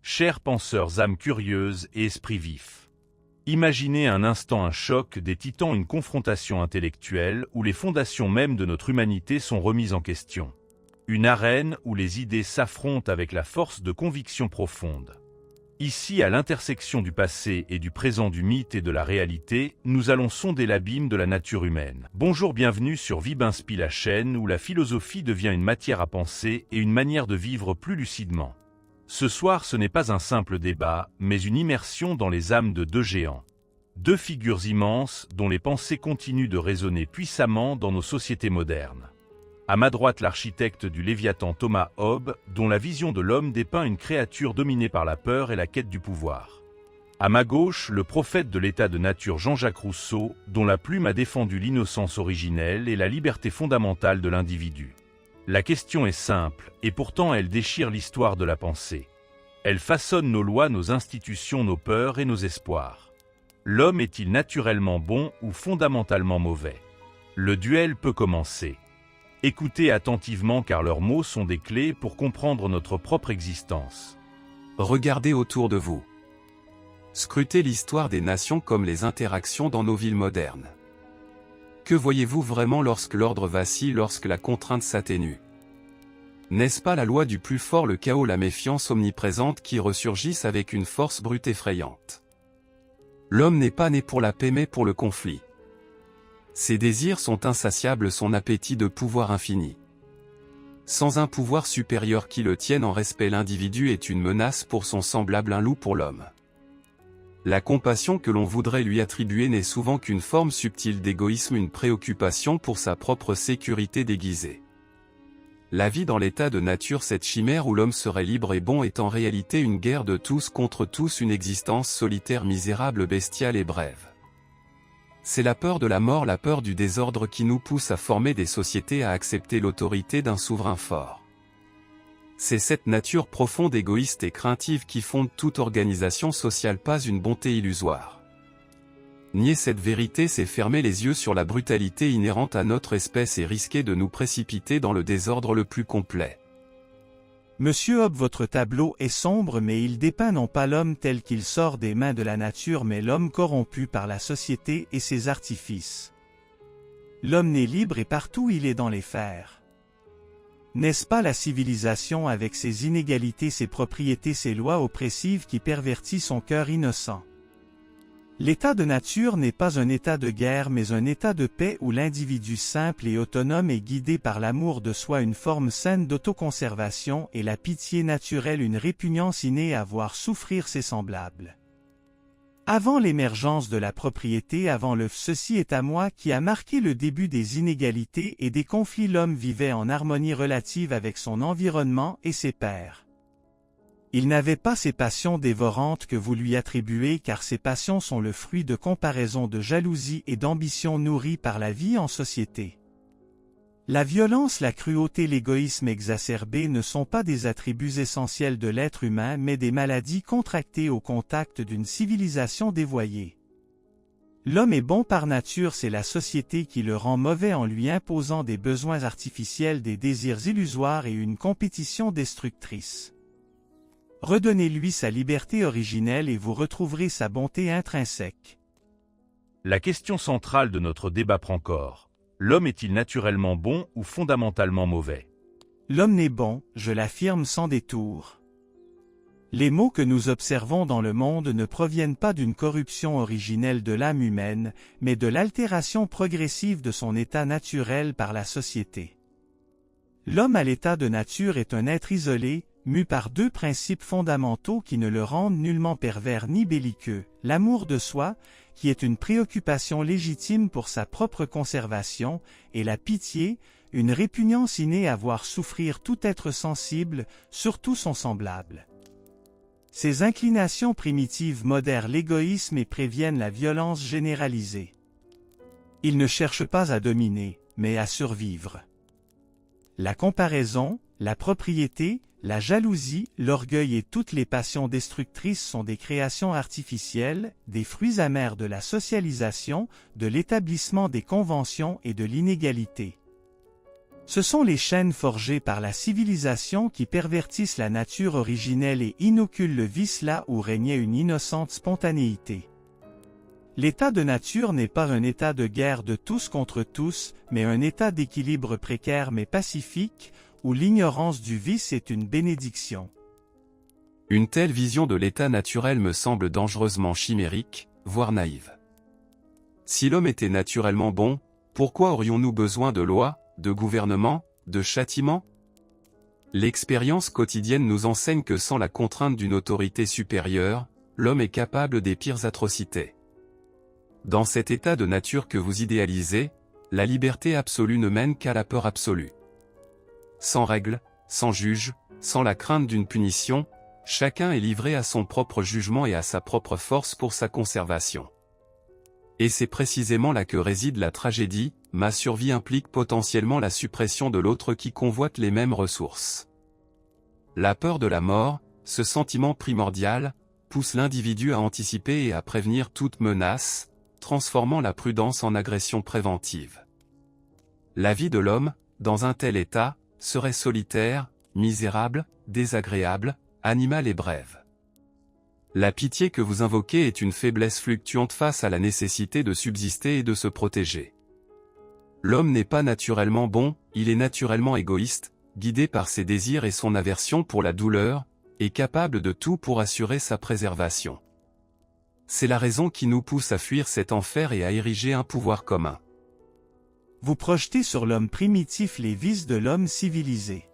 Chers penseurs, âmes curieuses et esprits vifs. Imaginez un instant un choc des titans, une confrontation intellectuelle où les fondations mêmes de notre humanité sont remises en question. Une arène où les idées s'affrontent avec la force de conviction profonde. Ici, à l'intersection du passé et du présent, du mythe et de la réalité, nous allons sonder l'abîme de la nature humaine. Bonjour, bienvenue sur Vibinspi, la chaîne où la philosophie devient une matière à penser et une manière de vivre plus lucidement. Ce soir, ce n'est pas un simple débat, mais une immersion dans les âmes de deux géants. Deux figures immenses dont les pensées continuent de résonner puissamment dans nos sociétés modernes. À ma droite, l'architecte du Léviathan Thomas Hobbes, dont la vision de l'homme dépeint une créature dominée par la peur et la quête du pouvoir. À ma gauche, le prophète de l'état de nature Jean-Jacques Rousseau, dont la plume a défendu l'innocence originelle et la liberté fondamentale de l'individu. La question est simple, et pourtant elle déchire l'histoire de la pensée. Elle façonne nos lois, nos institutions, nos peurs et nos espoirs. L'homme est-il naturellement bon ou fondamentalement mauvais? Le duel peut commencer. Écoutez attentivement car leurs mots sont des clés pour comprendre notre propre existence. Regardez autour de vous. Scrutez l'histoire des nations comme les interactions dans nos villes modernes. Que voyez-vous vraiment lorsque l'ordre vacille, lorsque la contrainte s'atténue? N'est-ce pas la loi du plus fort, le chaos, la méfiance omniprésente qui ressurgissent avec une force brute effrayante? L'homme n'est pas né pour la paix mais pour le conflit. Ses désirs sont insatiables, son appétit de pouvoir infini. Sans un pouvoir supérieur qui le tienne en respect, l'individu est une menace pour son semblable, un loup pour l'homme. La compassion que l'on voudrait lui attribuer n'est souvent qu'une forme subtile d'égoïsme, une préoccupation pour sa propre sécurité déguisée. La vie dans l'état de nature, cette chimère où l'homme serait libre et bon, est en réalité une guerre de tous contre tous, une existence solitaire, misérable, bestiale et brève. C'est la peur de la mort, la peur du désordre qui nous pousse à former des sociétés, à accepter l'autorité d'un souverain fort. C'est cette nature profonde, égoïste et craintive qui fonde toute organisation sociale, pas une bonté illusoire. Nier cette vérité, c'est fermer les yeux sur la brutalité inhérente à notre espèce et risquer de nous précipiter dans le désordre le plus complet. Monsieur Hobbes, votre tableau est sombre, mais il dépeint non pas l'homme tel qu'il sort des mains de la nature, mais l'homme corrompu par la société et ses artifices. L'homme né libre et partout il est dans les fers. N'est-ce pas la civilisation avec ses inégalités, ses propriétés, ses lois oppressives qui pervertit son cœur innocent? L'état de nature n'est pas un état de guerre mais un état de paix où l'individu simple et autonome est guidé par l'amour de soi, une forme saine d'autoconservation, et la pitié naturelle, une répugnance innée à voir souffrir ses semblables. Avant l'émergence de la propriété, avant le « ceci est à moi » qui a marqué le début des inégalités et des conflits, l'homme vivait en harmonie relative avec son environnement et ses pairs. Il n'avait pas ces passions dévorantes que vous lui attribuez, car ces passions sont le fruit de comparaisons, de jalousie et d'ambitions nourries par la vie en société. La violence, la cruauté, l'égoïsme exacerbé ne sont pas des attributs essentiels de l'être humain mais des maladies contractées au contact d'une civilisation dévoyée. L'homme est bon par nature, c'est la société qui le rend mauvais en lui imposant des besoins artificiels, des désirs illusoires et une compétition destructrice. Redonnez-lui sa liberté originelle et vous retrouverez sa bonté intrinsèque. La question centrale de notre débat prend corps. L'homme est-il naturellement bon ou fondamentalement mauvais? L'homme n'est bon, je l'affirme sans détour. Les maux que nous observons dans le monde ne proviennent pas d'une corruption originelle de l'âme humaine, mais de l'altération progressive de son état naturel par la société. L'homme à l'état de nature est un être isolé, mu par deux principes fondamentaux qui ne le rendent nullement pervers ni belliqueux, l'amour de soi, qui est une préoccupation légitime pour sa propre conservation, et la pitié, une répugnance innée à voir souffrir tout être sensible, surtout son semblable. Ces inclinations primitives modèrent l'égoïsme et préviennent la violence généralisée. Ils ne cherchent pas à dominer, mais à survivre. La comparaison, la propriété, la jalousie, l'orgueil et toutes les passions destructrices sont des créations artificielles, des fruits amers de la socialisation, de l'établissement des conventions et de l'inégalité. Ce sont les chaînes forgées par la civilisation qui pervertissent la nature originelle et inoculent le vice là où régnait une innocente spontanéité. L'état de nature n'est pas un état de guerre de tous contre tous, mais un état d'équilibre précaire mais pacifique, où l'ignorance du vice est une bénédiction. Une telle vision de l'état naturel me semble dangereusement chimérique, voire naïve. Si l'homme était naturellement bon, pourquoi aurions-nous besoin de lois, de gouvernement, de châtiments? L'expérience quotidienne nous enseigne que sans la contrainte d'une autorité supérieure, l'homme est capable des pires atrocités. Dans cet état de nature que vous idéalisez, la liberté absolue ne mène qu'à la peur absolue. Sans règle, sans juge, sans la crainte d'une punition, chacun est livré à son propre jugement et à sa propre force pour sa conservation. Et c'est précisément là que réside la tragédie, ma survie implique potentiellement la suppression de l'autre qui convoite les mêmes ressources. La peur de la mort, ce sentiment primordial, pousse l'individu à anticiper et à prévenir toute menace, transformant la prudence en agression préventive. La vie de l'homme, dans un tel état, serait solitaire, misérable, désagréable, animale et brève. La pitié que vous invoquez est une faiblesse fluctuante face à la nécessité de subsister et de se protéger. L'homme n'est pas naturellement bon, il est naturellement égoïste, guidé par ses désirs et son aversion pour la douleur, et capable de tout pour assurer sa préservation. C'est la raison qui nous pousse à fuir cet enfer et à ériger un pouvoir commun. Vous projetez sur l'homme primitif les vices de l'homme civilisé.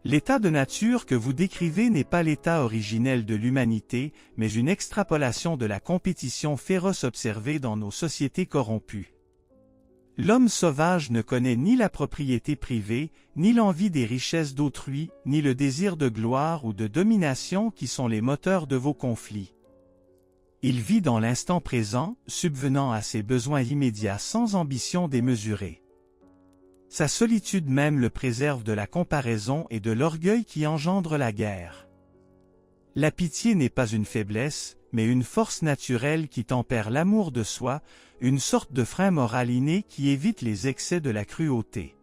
L'état de nature que vous décrivez n'est pas l'état originel de l'humanité, mais une extrapolation de la compétition féroce observée dans nos sociétés corrompues. L'homme sauvage ne connaît ni la propriété privée, ni l'envie des richesses d'autrui, ni le désir de gloire ou de domination qui sont les moteurs de vos conflits. Il vit dans l'instant présent, subvenant à ses besoins immédiats sans ambition démesurée. Sa solitude même le préserve de la comparaison et de l'orgueil qui engendre la guerre. La pitié n'est pas une faiblesse, mais une force naturelle qui tempère l'amour de soi, une sorte de frein moral inné qui évite les excès de la cruauté.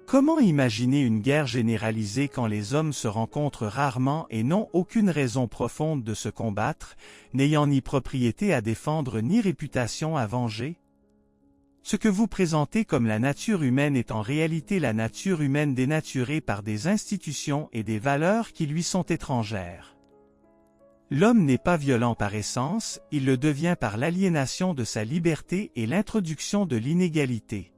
Comment imaginer une guerre généralisée quand les hommes se rencontrent rarement et n'ont aucune raison profonde de se combattre, n'ayant ni propriété à défendre ni réputation à venger? Ce que vous présentez comme la nature humaine est en réalité la nature humaine dénaturée par des institutions et des valeurs qui lui sont étrangères. L'homme n'est pas violent par essence, il le devient par l'aliénation de sa liberté et l'introduction de l'inégalité.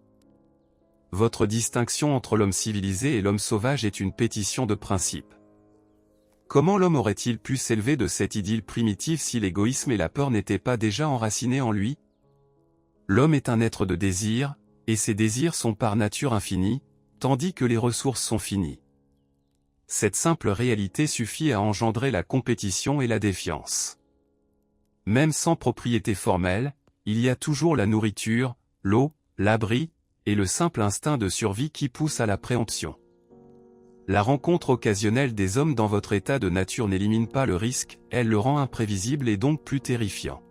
Votre distinction entre l'homme civilisé et l'homme sauvage est une pétition de principe. Comment l'homme aurait-il pu s'élever de cette idylle primitive si l'égoïsme et la peur n'étaient pas déjà enracinés en lui? L'homme est un être de désir, et ses désirs sont par nature infinis, tandis que les ressources sont finies. Cette simple réalité suffit à engendrer la compétition et la défiance. Même sans propriété formelle, il y a toujours la nourriture, l'eau, l'abri, et le simple instinct de survie qui pousse à la préemption. La rencontre occasionnelle des hommes dans votre état de nature n'élimine pas le risque, elle le rend imprévisible et donc plus terrifiant.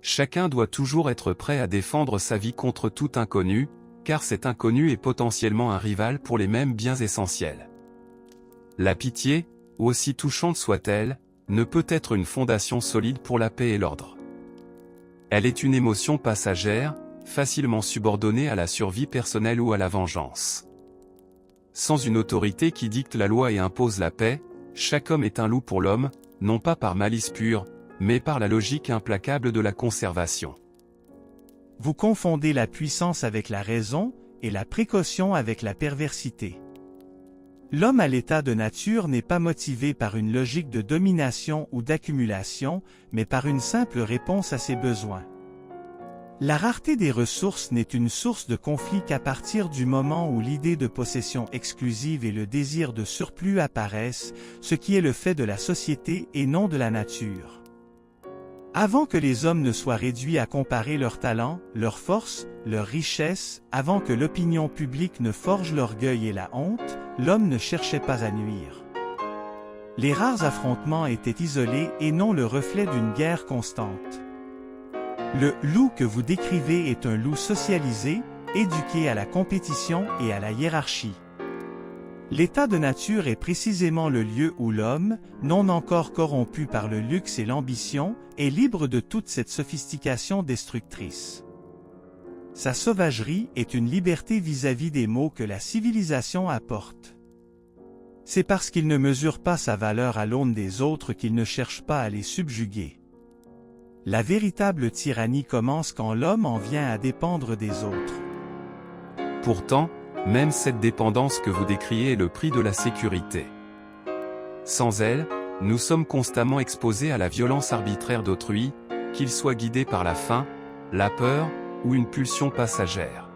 Chacun doit toujours être prêt à défendre sa vie contre tout inconnu, car cet inconnu est potentiellement un rival pour les mêmes biens essentiels. La pitié, aussi touchante soit-elle, ne peut être une fondation solide pour la paix et l'ordre. Elle est une émotion passagère, facilement subordonnée à la survie personnelle ou à la vengeance. Sans une autorité qui dicte la loi et impose la paix, chaque homme est un loup pour l'homme, non pas par malice pure, mais par la logique implacable de la conservation. Vous confondez la puissance avec la raison, et la précaution avec la perversité. L'homme à l'état de nature n'est pas motivé par une logique de domination ou d'accumulation, mais par une simple réponse à ses besoins. La rareté des ressources n'est une source de conflit qu'à partir du moment où l'idée de possession exclusive et le désir de surplus apparaissent, ce qui est le fait de la société et non de la nature. Avant que les hommes ne soient réduits à comparer leurs talents, leurs forces, leurs richesses, avant que l'opinion publique ne forge l'orgueil et la honte, l'homme ne cherchait pas à nuire. Les rares affrontements étaient isolés et non le reflet d'une guerre constante. Le loup que vous décrivez est un loup socialisé, éduqué à la compétition et à la hiérarchie. L'état de nature est précisément le lieu où l'homme, non encore corrompu par le luxe et l'ambition, est libre de toute cette sophistication destructrice. Sa sauvagerie est une liberté vis-à-vis des maux que la civilisation apporte. C'est parce qu'il ne mesure pas sa valeur à l'aune des autres qu'il ne cherche pas à les subjuguer. La véritable tyrannie commence quand l'homme en vient à dépendre des autres. Pourtant, même cette dépendance que vous décriez est le prix de la sécurité. Sans elle, nous sommes constamment exposés à la violence arbitraire d'autrui, qu'il soit guidé par la faim, la peur, ou une pulsion passagère.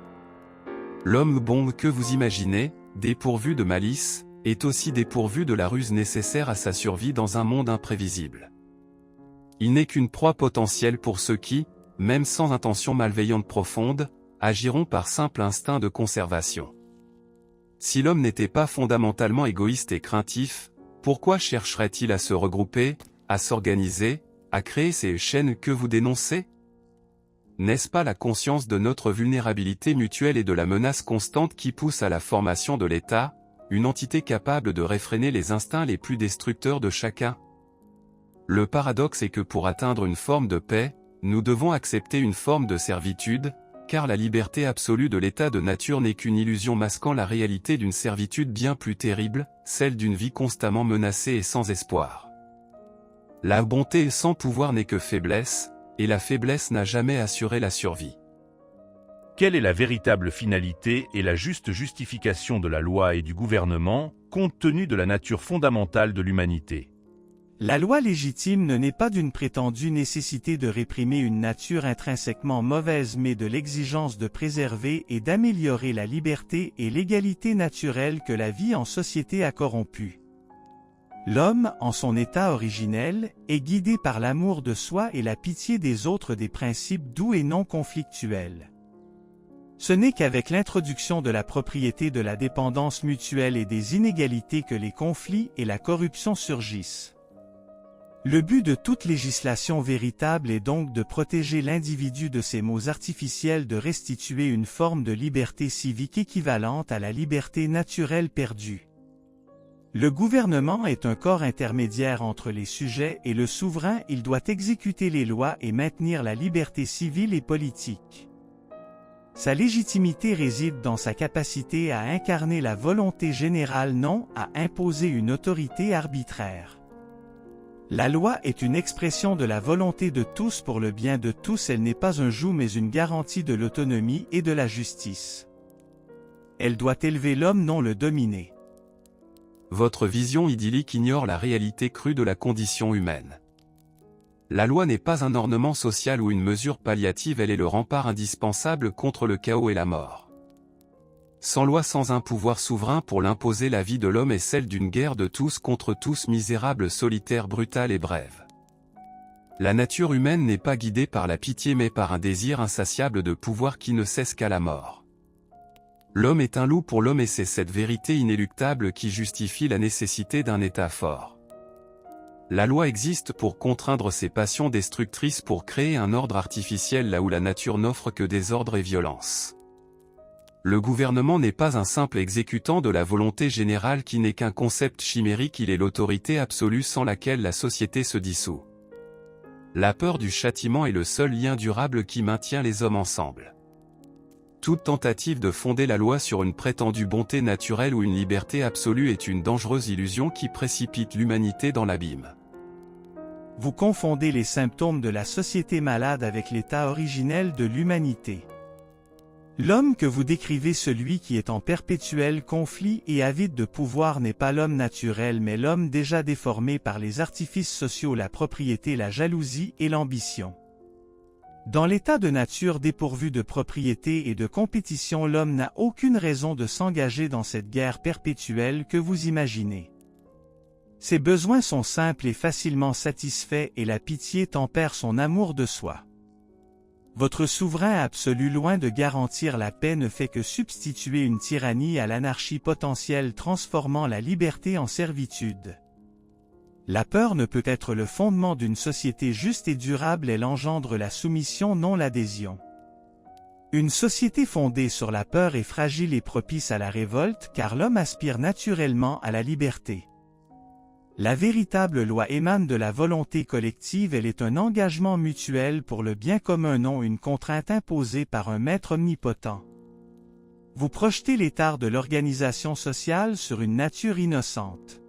L'homme bon que vous imaginez, dépourvu de malice, est aussi dépourvu de la ruse nécessaire à sa survie dans un monde imprévisible. Il n'est qu'une proie potentielle pour ceux qui, même sans intention malveillante profonde, agiront par simple instinct de conservation. Si l'homme n'était pas fondamentalement égoïste et craintif, pourquoi chercherait-il à se regrouper, à s'organiser, à créer ces chaînes que vous dénoncez? N'est-ce pas la conscience de notre vulnérabilité mutuelle et de la menace constante qui pousse à la formation de l'État, une entité capable de réfréner les instincts les plus destructeurs de chacun? Le paradoxe est que pour atteindre une forme de paix, nous devons accepter une forme de servitude, car la liberté absolue de l'état de nature n'est qu'une illusion masquant la réalité d'une servitude bien plus terrible, celle d'une vie constamment menacée et sans espoir. La bonté sans pouvoir n'est que faiblesse, et la faiblesse n'a jamais assuré la survie. Quelle est la véritable finalité et la juste justification de la loi et du gouvernement, compte tenu de la nature fondamentale de l'humanité? La loi légitime ne naît pas d'une prétendue nécessité de réprimer une nature intrinsèquement mauvaise mais de l'exigence de préserver et d'améliorer la liberté et l'égalité naturelle que la vie en société a corrompue. L'homme, en son état originel, est guidé par l'amour de soi et la pitié des autres, des principes doux et non conflictuels. Ce n'est qu'avec l'introduction de la propriété, de la dépendance mutuelle et des inégalités que les conflits et la corruption surgissent. Le but de toute législation véritable est donc de protéger l'individu de ces maux artificiels, de restituer une forme de liberté civique équivalente à la liberté naturelle perdue. Le gouvernement est un corps intermédiaire entre les sujets et le souverain. Il doit exécuter les lois et maintenir la liberté civile et politique. Sa légitimité réside dans sa capacité à incarner la volonté générale, non à imposer une autorité arbitraire. La loi est une expression de la volonté de tous pour le bien de tous. Elle n'est pas un joug mais une garantie de l'autonomie et de la justice. Elle doit élever l'homme, non le dominer. Votre vision idyllique ignore la réalité crue de la condition humaine. La loi n'est pas un ornement social ou une mesure palliative, elle est le rempart indispensable contre le chaos et la mort. Sans loi, sans un pouvoir souverain pour l'imposer, la vie de l'homme est celle d'une guerre de tous contre tous, misérable, solitaire, brutale et brève. La nature humaine n'est pas guidée par la pitié mais par un désir insatiable de pouvoir qui ne cesse qu'à la mort. L'homme est un loup pour l'homme et c'est cette vérité inéluctable qui justifie la nécessité d'un État fort. La loi existe pour contraindre ces passions destructrices, pour créer un ordre artificiel là où la nature n'offre que désordre et violence. Le gouvernement n'est pas un simple exécutant de la volonté générale qui n'est qu'un concept chimérique, il est l'autorité absolue sans laquelle la société se dissout. La peur du châtiment est le seul lien durable qui maintient les hommes ensemble. Toute tentative de fonder la loi sur une prétendue bonté naturelle ou une liberté absolue est une dangereuse illusion qui précipite l'humanité dans l'abîme. Vous confondez les symptômes de la société malade avec l'état originel de l'humanité. L'homme que vous décrivez, celui qui est en perpétuel conflit et avide de pouvoir, n'est pas l'homme naturel mais l'homme déjà déformé par les artifices sociaux, la propriété, la jalousie et l'ambition. Dans l'état de nature dépourvu de propriété et de compétition, l'homme n'a aucune raison de s'engager dans cette guerre perpétuelle que vous imaginez. Ses besoins sont simples et facilement satisfaits et la pitié tempère son amour de soi. Votre souverain absolu, loin de garantir la paix, ne fait que substituer une tyrannie à l'anarchie potentielle, transformant la liberté en servitude. La peur ne peut être le fondement d'une société juste et durable, elle engendre la soumission, non l'adhésion. Une société fondée sur la peur est fragile et propice à la révolte car l'homme aspire naturellement à la liberté. La véritable loi émane de la volonté collective, elle est un engagement mutuel pour le bien commun, non une contrainte imposée par un maître omnipotent. Vous projetez l'étard de l'organisation sociale sur une nature innocente.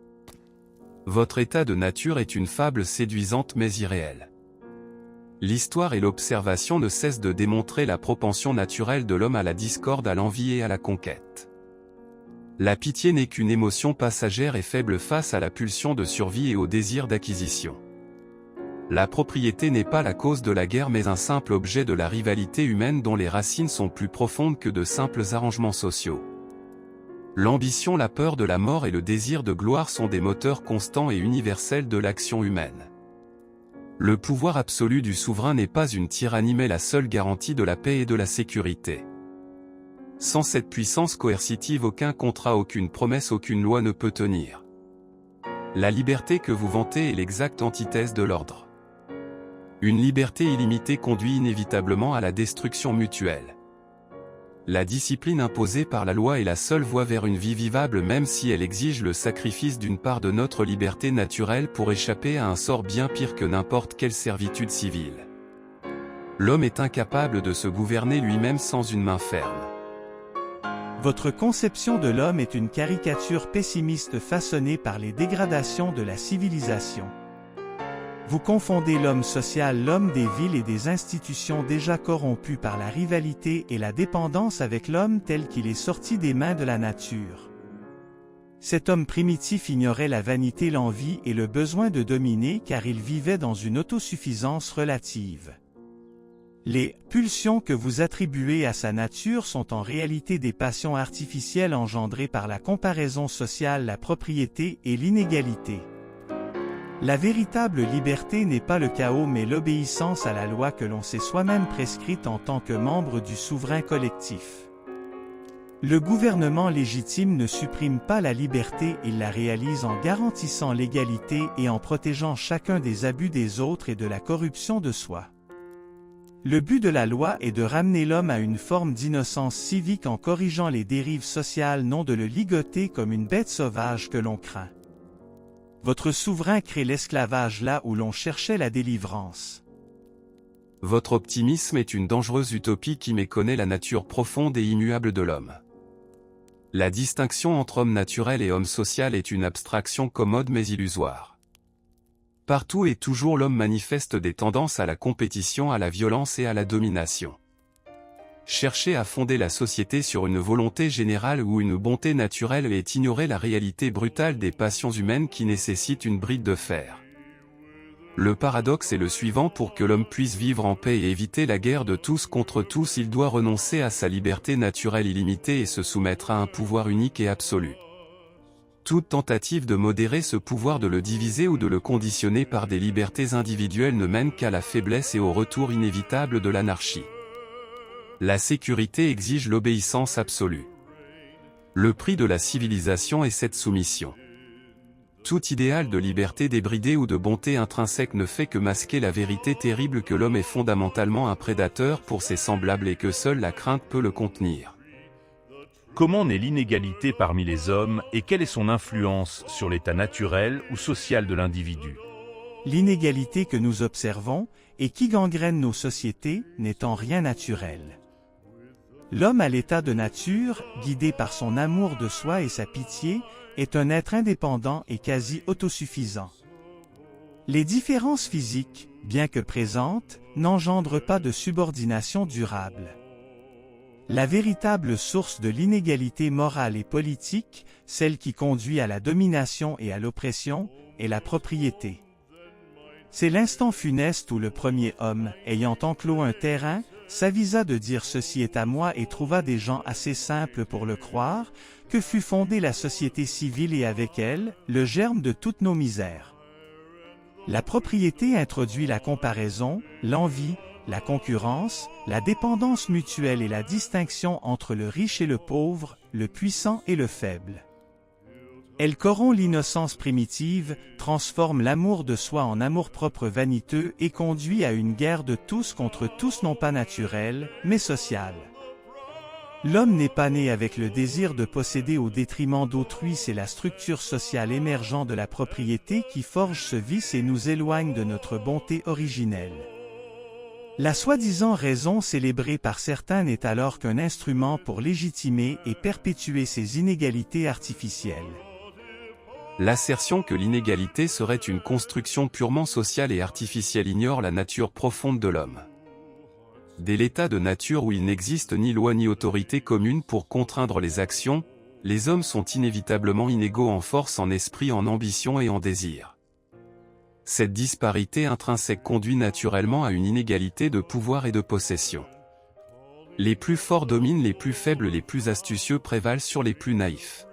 Votre état de nature est une fable séduisante mais irréelle. L'histoire et l'observation ne cessent de démontrer la propension naturelle de l'homme à la discorde, à l'envie et à la conquête. La pitié n'est qu'une émotion passagère et faible face à la pulsion de survie et au désir d'acquisition. La propriété n'est pas la cause de la guerre mais un simple objet de la rivalité humaine dont les racines sont plus profondes que de simples arrangements sociaux. L'ambition, la peur de la mort et le désir de gloire sont des moteurs constants et universels de l'action humaine. Le pouvoir absolu du souverain n'est pas une tyrannie mais la seule garantie de la paix et de la sécurité. Sans cette puissance coercitive, aucun contrat, aucune promesse, aucune loi ne peut tenir. La liberté que vous vantez est l'exacte antithèse de l'ordre. Une liberté illimitée conduit inévitablement à la destruction mutuelle. La discipline imposée par la loi est la seule voie vers une vie vivable, même si elle exige le sacrifice d'une part de notre liberté naturelle pour échapper à un sort bien pire que n'importe quelle servitude civile. L'homme est incapable de se gouverner lui-même sans une main ferme. Votre conception de l'homme est une caricature pessimiste façonnée par les dégradations de la civilisation. Vous confondez l'homme social, l'homme des villes et des institutions déjà corrompues par la rivalité et la dépendance, avec l'homme tel qu'il est sorti des mains de la nature. Cet homme primitif ignorait la vanité, l'envie et le besoin de dominer car il vivait dans une autosuffisance relative. Les pulsions que vous attribuez à sa nature sont en réalité des passions artificielles engendrées par la comparaison sociale, la propriété et l'inégalité. La véritable liberté n'est pas le chaos mais l'obéissance à la loi que l'on s'est soi-même prescrite en tant que membre du souverain collectif. Le gouvernement légitime ne supprime pas la liberté, il la réalise en garantissant l'égalité et en protégeant chacun des abus des autres et de la corruption de soi. Le but de la loi est de ramener l'homme à une forme d'innocence civique en corrigeant les dérives sociales, non de le ligoter comme une bête sauvage que l'on craint. Votre souverain crée l'esclavage là où l'on cherchait la délivrance. Votre optimisme est une dangereuse utopie qui méconnaît la nature profonde et immuable de l'homme. La distinction entre homme naturel et homme social est une abstraction commode mais illusoire. Partout et toujours l'homme manifeste des tendances à la compétition, à la violence et à la domination. Chercher à fonder la société sur une volonté générale ou une bonté naturelle est ignorer la réalité brutale des passions humaines qui nécessitent une bride de fer. Le paradoxe est le suivant: pour que l'homme puisse vivre en paix et éviter la guerre de tous contre tous, il doit renoncer à sa liberté naturelle illimitée et se soumettre à un pouvoir unique et absolu. Toute tentative de modérer ce pouvoir, de le diviser ou de le conditionner par des libertés individuelles ne mène qu'à la faiblesse et au retour inévitable de l'anarchie. La sécurité exige l'obéissance absolue. Le prix de la civilisation est cette soumission. Tout idéal de liberté débridée ou de bonté intrinsèque ne fait que masquer la vérité terrible que l'homme est fondamentalement un prédateur pour ses semblables et que seule la crainte peut le contenir. Comment naît l'inégalité parmi les hommes et quelle est son influence sur l'état naturel ou social de l'individu? L'inégalité que nous observons et qui gangrène nos sociétés n'est en rien naturelle. L'homme à l'état de nature, guidé par son amour de soi et sa pitié, est un être indépendant et quasi autosuffisant. Les différences physiques, bien que présentes, n'engendrent pas de subordination durable. La véritable source de l'inégalité morale et politique, celle qui conduit à la domination et à l'oppression, est la propriété. C'est l'instant funeste où le premier homme, ayant enclos un terrain, s'avisa de dire « ceci est à moi » et trouva des gens assez simples pour le croire, que fut fondée la société civile et avec elle, le germe de toutes nos misères. La propriété introduit la comparaison, l'envie, la concurrence, la dépendance mutuelle et la distinction entre le riche et le pauvre, le puissant et le faible. Elle corrompt l'innocence primitive, transforme l'amour de soi en amour-propre vaniteux et conduit à une guerre de tous contre tous, non pas naturelle, mais sociale. L'homme n'est pas né avec le désir de posséder au détriment d'autrui, c'est la structure sociale émergente de la propriété qui forge ce vice et nous éloigne de notre bonté originelle. La soi-disant raison célébrée par certains n'est alors qu'un instrument pour légitimer et perpétuer ces inégalités artificielles. L'assertion que l'inégalité serait une construction purement sociale et artificielle ignore la nature profonde de l'homme. Dès l'état de nature où il n'existe ni loi ni autorité commune pour contraindre les actions, les hommes sont inévitablement inégaux en force, en esprit, en ambition et en désir. Cette disparité intrinsèque conduit naturellement à une inégalité de pouvoir et de possession. Les plus forts dominent les plus faibles, les plus astucieux prévalent sur les plus naïfs.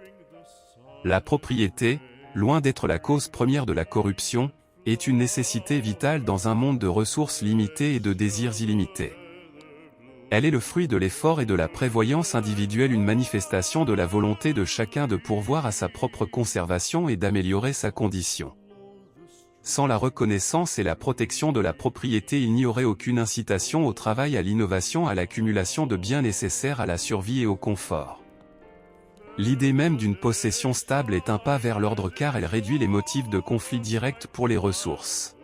La propriété, loin d'être la cause première de la corruption, est une nécessité vitale dans un monde de ressources limitées et de désirs illimités. Elle est le fruit de l'effort et de la prévoyance individuelle, une manifestation de la volonté de chacun de pourvoir à sa propre conservation et d'améliorer sa condition. Sans la reconnaissance et la protection de la propriété, il n'y aurait aucune incitation au travail, à l'innovation, à l'accumulation de biens nécessaires à la survie et au confort. L'idée même d'une possession stable est un pas vers l'ordre car elle réduit les motifs de conflit direct pour les ressources.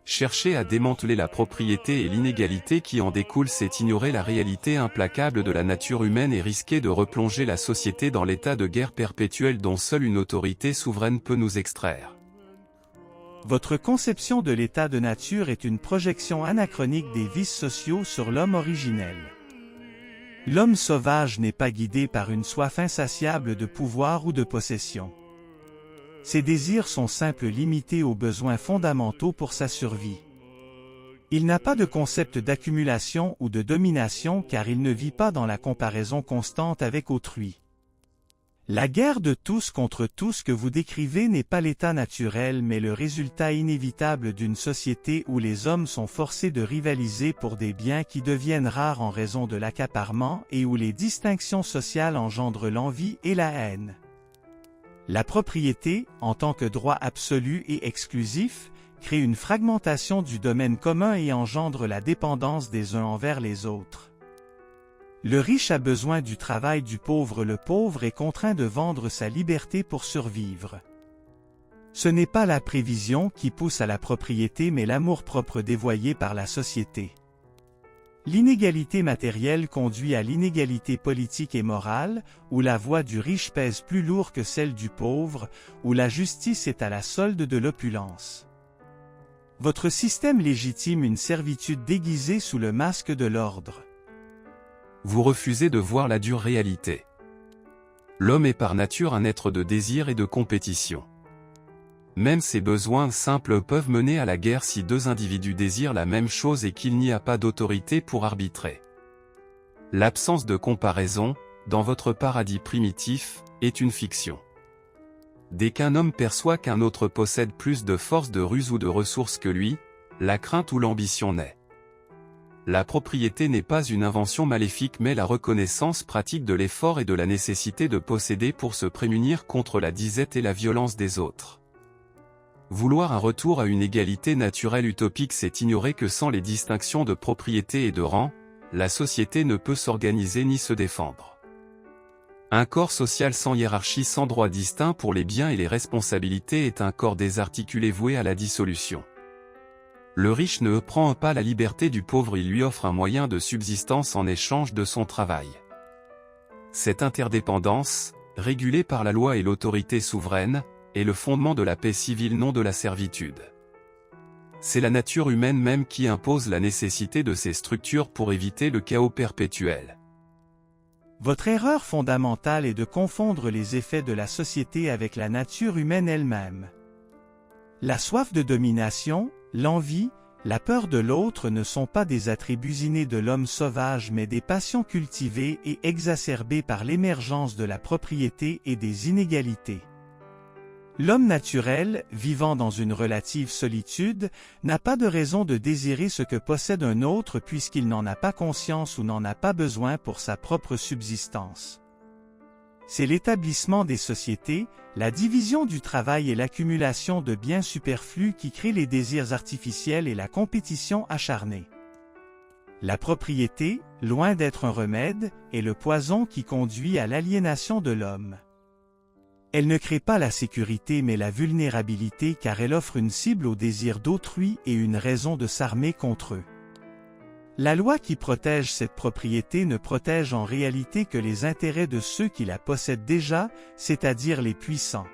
Chercher à démanteler la propriété et l'inégalité qui en découle, c'est ignorer la réalité implacable de la nature humaine et risquer de replonger la société dans l'état de guerre perpétuelle dont seule une autorité souveraine peut nous extraire. Votre conception de l'état de nature est une projection anachronique des vices sociaux sur l'homme originel. L'homme sauvage n'est pas guidé par une soif insatiable de pouvoir ou de possession. Ses désirs sont simples, limités aux besoins fondamentaux pour sa survie. Il n'a pas de concept d'accumulation ou de domination car il ne vit pas dans la comparaison constante avec autrui. La guerre de tous contre tous que vous décrivez n'est pas l'état naturel mais le résultat inévitable d'une société où les hommes sont forcés de rivaliser pour des biens qui deviennent rares en raison de l'accaparement et où les distinctions sociales engendrent l'envie et la haine. La propriété, en tant que droit absolu et exclusif, crée une fragmentation du domaine commun et engendre la dépendance des uns envers les autres. Le riche a besoin du travail du pauvre, le pauvre est contraint de vendre sa liberté pour survivre. Ce n'est pas la prévision qui pousse à la propriété mais l'amour-propre dévoyé par la société. L'inégalité matérielle conduit à l'inégalité politique et morale, où la voix du riche pèse plus lourd que celle du pauvre, où la justice est à la solde de l'opulence. Votre système légitime une servitude déguisée sous le masque de l'ordre. Vous refusez de voir la dure réalité. L'homme est par nature un être de désir et de compétition. Même ses besoins simples peuvent mener à la guerre si deux individus désirent la même chose et qu'il n'y a pas d'autorité pour arbitrer. L'absence de comparaison, dans votre paradis primitif, est une fiction. Dès qu'un homme perçoit qu'un autre possède plus de force, de ruse ou de ressources que lui, la crainte ou l'ambition naît. La propriété n'est pas une invention maléfique mais la reconnaissance pratique de l'effort et de la nécessité de posséder pour se prémunir contre la disette et la violence des autres. Vouloir un retour à une égalité naturelle utopique, c'est ignorer que sans les distinctions de propriété et de rang, la société ne peut s'organiser ni se défendre. Un corps social sans hiérarchie, sans droit distinct pour les biens et les responsabilités est un corps désarticulé voué à la dissolution. Le riche ne prend pas la liberté du pauvre, il lui offre un moyen de subsistance en échange de son travail. Cette interdépendance, régulée par la loi et l'autorité souveraine, est le fondement de la paix civile, non de la servitude. C'est la nature humaine même qui impose la nécessité de ces structures pour éviter le chaos perpétuel. Votre erreur fondamentale est de confondre les effets de la société avec la nature humaine elle-même. La soif de domination, l'envie, la peur de l'autre ne sont pas des attributs innés de l'homme sauvage mais des passions cultivées et exacerbées par l'émergence de la propriété et des inégalités. L'homme naturel, vivant dans une relative solitude, n'a pas de raison de désirer ce que possède un autre puisqu'il n'en a pas conscience ou n'en a pas besoin pour sa propre subsistance. C'est l'établissement des sociétés, la division du travail et l'accumulation de biens superflus qui créent les désirs artificiels et la compétition acharnée. La propriété, loin d'être un remède, est le poison qui conduit à l'aliénation de l'homme. Elle ne crée pas la sécurité mais la vulnérabilité car elle offre une cible au désir d'autrui et une raison de s'armer contre eux. La loi qui protège cette propriété ne protège en réalité que les intérêts de ceux qui la possèdent déjà, c'est-à-dire les puissants.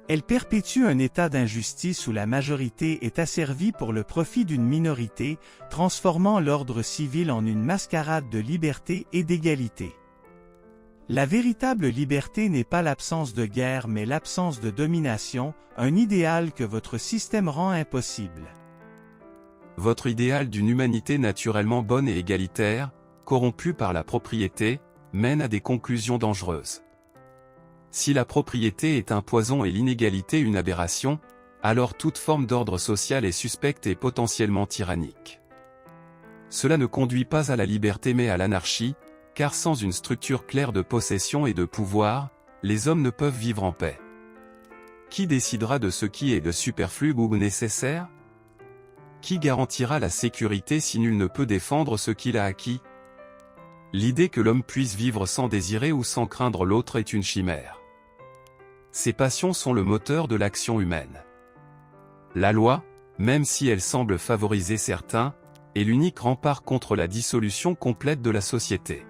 Elle perpétue un état d'injustice où la majorité est asservie pour le profit d'une minorité, transformant l'ordre civil en une mascarade de liberté et d'égalité. La véritable liberté n'est pas l'absence de guerre mais l'absence de domination, un idéal que votre système rend impossible. Votre idéal d'une humanité naturellement bonne et égalitaire, corrompue par la propriété, mène à des conclusions dangereuses. Si la propriété est un poison et l'inégalité une aberration, alors toute forme d'ordre social est suspecte et potentiellement tyrannique. Cela ne conduit pas à la liberté mais à l'anarchie, car sans une structure claire de possession et de pouvoir, les hommes ne peuvent vivre en paix. Qui décidera de ce qui est de superflu ou nécessaire? Qui garantira la sécurité si nul ne peut défendre ce qu'il a acquis? L'idée que l'homme puisse vivre sans désirer ou sans craindre l'autre est une chimère. Ces passions sont le moteur de l'action humaine. La loi, même si elle semble favoriser certains, est l'unique rempart contre la dissolution complète de la société.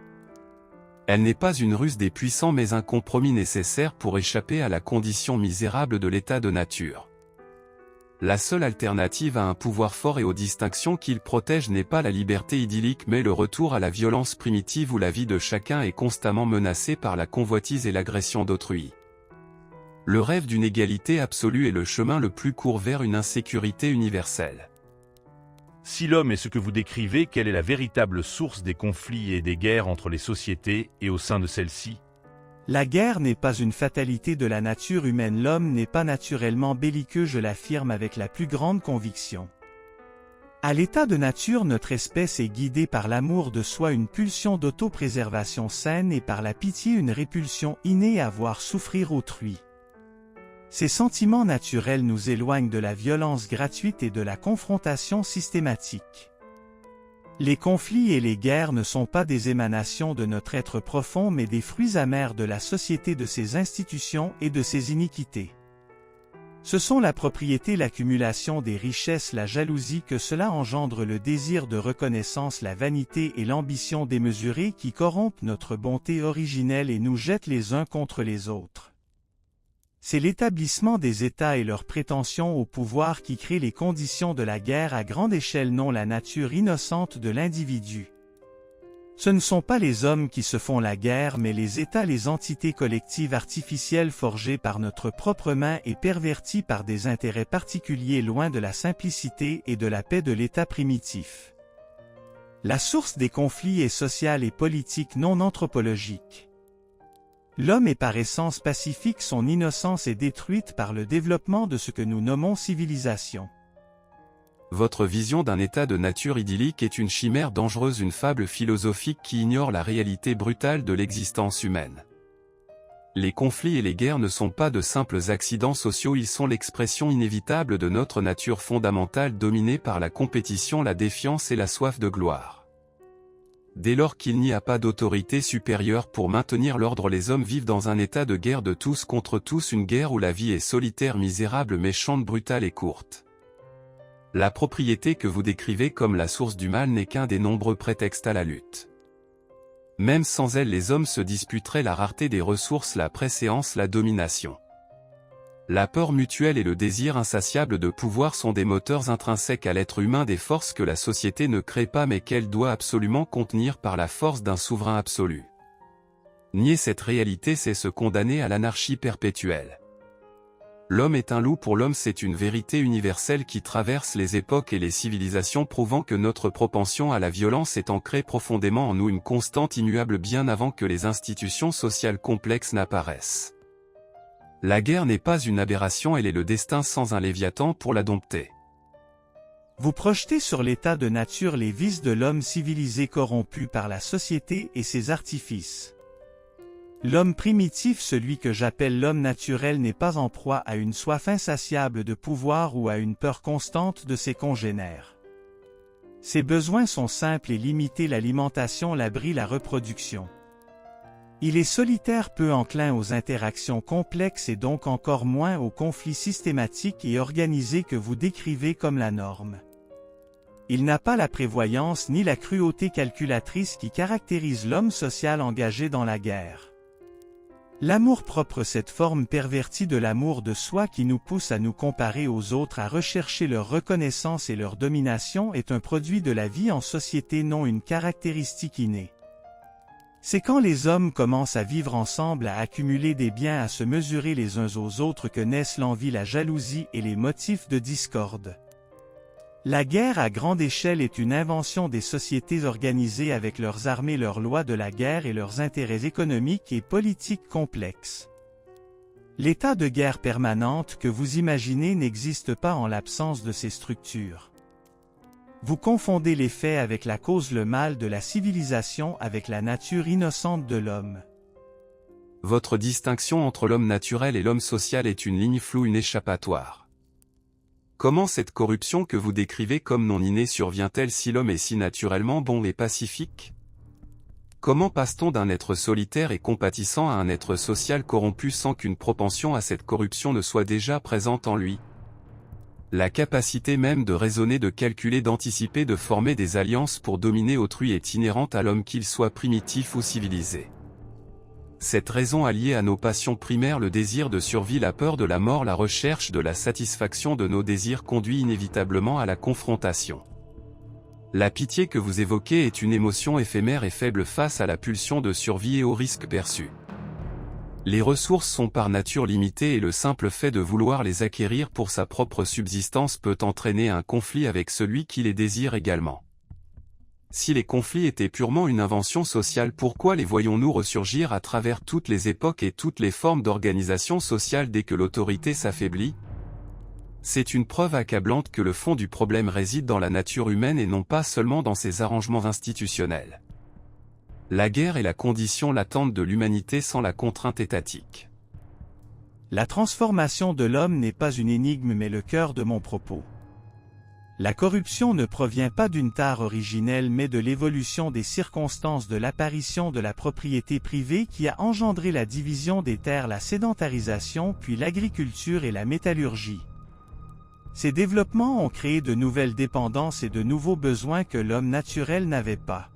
Elle n'est pas une ruse des puissants mais un compromis nécessaire pour échapper à la condition misérable de l'état de nature. La seule alternative à un pouvoir fort et aux distinctions qu'il protège n'est pas la liberté idyllique mais le retour à la violence primitive où la vie de chacun est constamment menacée par la convoitise et l'agression d'autrui. Le rêve d'une égalité absolue est le chemin le plus court vers une insécurité universelle. Si l'homme est ce que vous décrivez, quelle est la véritable source des conflits et des guerres entre les sociétés et au sein de celles-ci? La guerre n'est pas une fatalité de la nature humaine. L'homme n'est pas naturellement belliqueux, je l'affirme avec la plus grande conviction. À l'état de nature, notre espèce est guidée par l'amour de soi, une pulsion d'autopréservation saine et par la pitié, une répulsion innée à voir souffrir autrui. Ces sentiments naturels nous éloignent de la violence gratuite et de la confrontation systématique. Les conflits et les guerres ne sont pas des émanations de notre être profond mais des fruits amers de la société, de ses institutions et de ses iniquités. Ce sont la propriété, l'accumulation des richesses, la jalousie que cela engendre, le désir de reconnaissance, la vanité et l'ambition démesurée qui corrompent notre bonté originelle et nous jettent les uns contre les autres. C'est l'établissement des États et leur prétention au pouvoir qui crée les conditions de la guerre à grande échelle, non la nature innocente de l'individu. Ce ne sont pas les hommes qui se font la guerre mais les États, les entités collectives artificielles forgées par notre propre main et perverties par des intérêts particuliers, loin de la simplicité et de la paix de l'État primitif. La source des conflits est sociale et politique, non anthropologique. L'homme est par essence pacifique, son innocence est détruite par le développement de ce que nous nommons civilisation. Votre vision d'un état de nature idyllique est une chimère dangereuse, une fable philosophique qui ignore la réalité brutale de l'existence humaine. Les conflits et les guerres ne sont pas de simples accidents sociaux, ils sont l'expression inévitable de notre nature fondamentale dominée par la compétition, la défiance et la soif de gloire. Dès lors qu'il n'y a pas d'autorité supérieure pour maintenir l'ordre, les hommes vivent dans un état de guerre de tous contre tous, une guerre où la vie est solitaire, misérable, méchante, brutale et courte. La propriété que vous décrivez comme la source du mal n'est qu'un des nombreux prétextes à la lutte. Même sans elle, les hommes se disputeraient la rareté des ressources, la préséance, la domination. La peur mutuelle et le désir insatiable de pouvoir sont des moteurs intrinsèques à l'être humain, des forces que la société ne crée pas mais qu'elle doit absolument contenir par la force d'un souverain absolu. Nier cette réalité, c'est se condamner à l'anarchie perpétuelle. L'homme est un loup pour l'homme, c'est une vérité universelle qui traverse les époques et les civilisations, prouvant que notre propension à la violence est ancrée profondément en nous, une constante immuable bien avant que les institutions sociales complexes n'apparaissent. La guerre n'est pas une aberration, elle est le destin sans un Léviathan pour la dompter. Vous projetez sur l'état de nature les vices de l'homme civilisé corrompu par la société et ses artifices. L'homme primitif, celui que j'appelle l'homme naturel, n'est pas en proie à une soif insatiable de pouvoir ou à une peur constante de ses congénères. Ses besoins sont simples et limités: l'alimentation, l'abri, la reproduction. Il est solitaire, peu enclin aux interactions complexes et donc encore moins aux conflits systématiques et organisés que vous décrivez comme la norme. Il n'a pas la prévoyance ni la cruauté calculatrice qui caractérise l'homme social engagé dans la guerre. L'amour-propre, cette forme pervertie de l'amour de soi qui nous pousse à nous comparer aux autres, à rechercher leur reconnaissance et leur domination, est un produit de la vie en société, non une caractéristique innée. C'est quand les hommes commencent à vivre ensemble, à accumuler des biens, à se mesurer les uns aux autres que naissent l'envie, la jalousie et les motifs de discorde. La guerre à grande échelle est une invention des sociétés organisées avec leurs armées, leurs lois de la guerre et leurs intérêts économiques et politiques complexes. L'état de guerre permanente que vous imaginez n'existe pas en l'absence de ces structures. Vous confondez les faits avec la cause, le mal de la civilisation avec la nature innocente de l'homme. Votre distinction entre l'homme naturel et l'homme social est une ligne floue, une échappatoire. Comment cette corruption que vous décrivez comme non innée survient-elle si l'homme est si naturellement bon et pacifique? Comment passe-t-on d'un être solitaire et compatissant à un être social corrompu sans qu'une propension à cette corruption ne soit déjà présente en lui? La capacité même de raisonner, de calculer, d'anticiper, de former des alliances pour dominer autrui est inhérente à l'homme, qu'il soit primitif ou civilisé. Cette raison alliée à nos passions primaires, le désir de survie, la peur de la mort, la recherche de la satisfaction de nos désirs, conduit inévitablement à la confrontation. La pitié que vous évoquez est une émotion éphémère et faible face à la pulsion de survie et au risque perçu. Les ressources sont par nature limitées et le simple fait de vouloir les acquérir pour sa propre subsistance peut entraîner un conflit avec celui qui les désire également. Si les conflits étaient purement une invention sociale, pourquoi les voyons-nous ressurgir à travers toutes les époques et toutes les formes d'organisation sociale dès que l'autorité s'affaiblit? C'est une preuve accablante que le fond du problème réside dans la nature humaine et non pas seulement dans ses arrangements institutionnels. La guerre est la condition latente de l'humanité sans la contrainte étatique. La transformation de l'homme n'est pas une énigme mais le cœur de mon propos. La corruption ne provient pas d'une tare originelle mais de l'évolution des circonstances, de l'apparition de la propriété privée qui a engendré la division des terres, la sédentarisation puis l'agriculture et la métallurgie. Ces développements ont créé de nouvelles dépendances et de nouveaux besoins que l'homme naturel n'avait pas.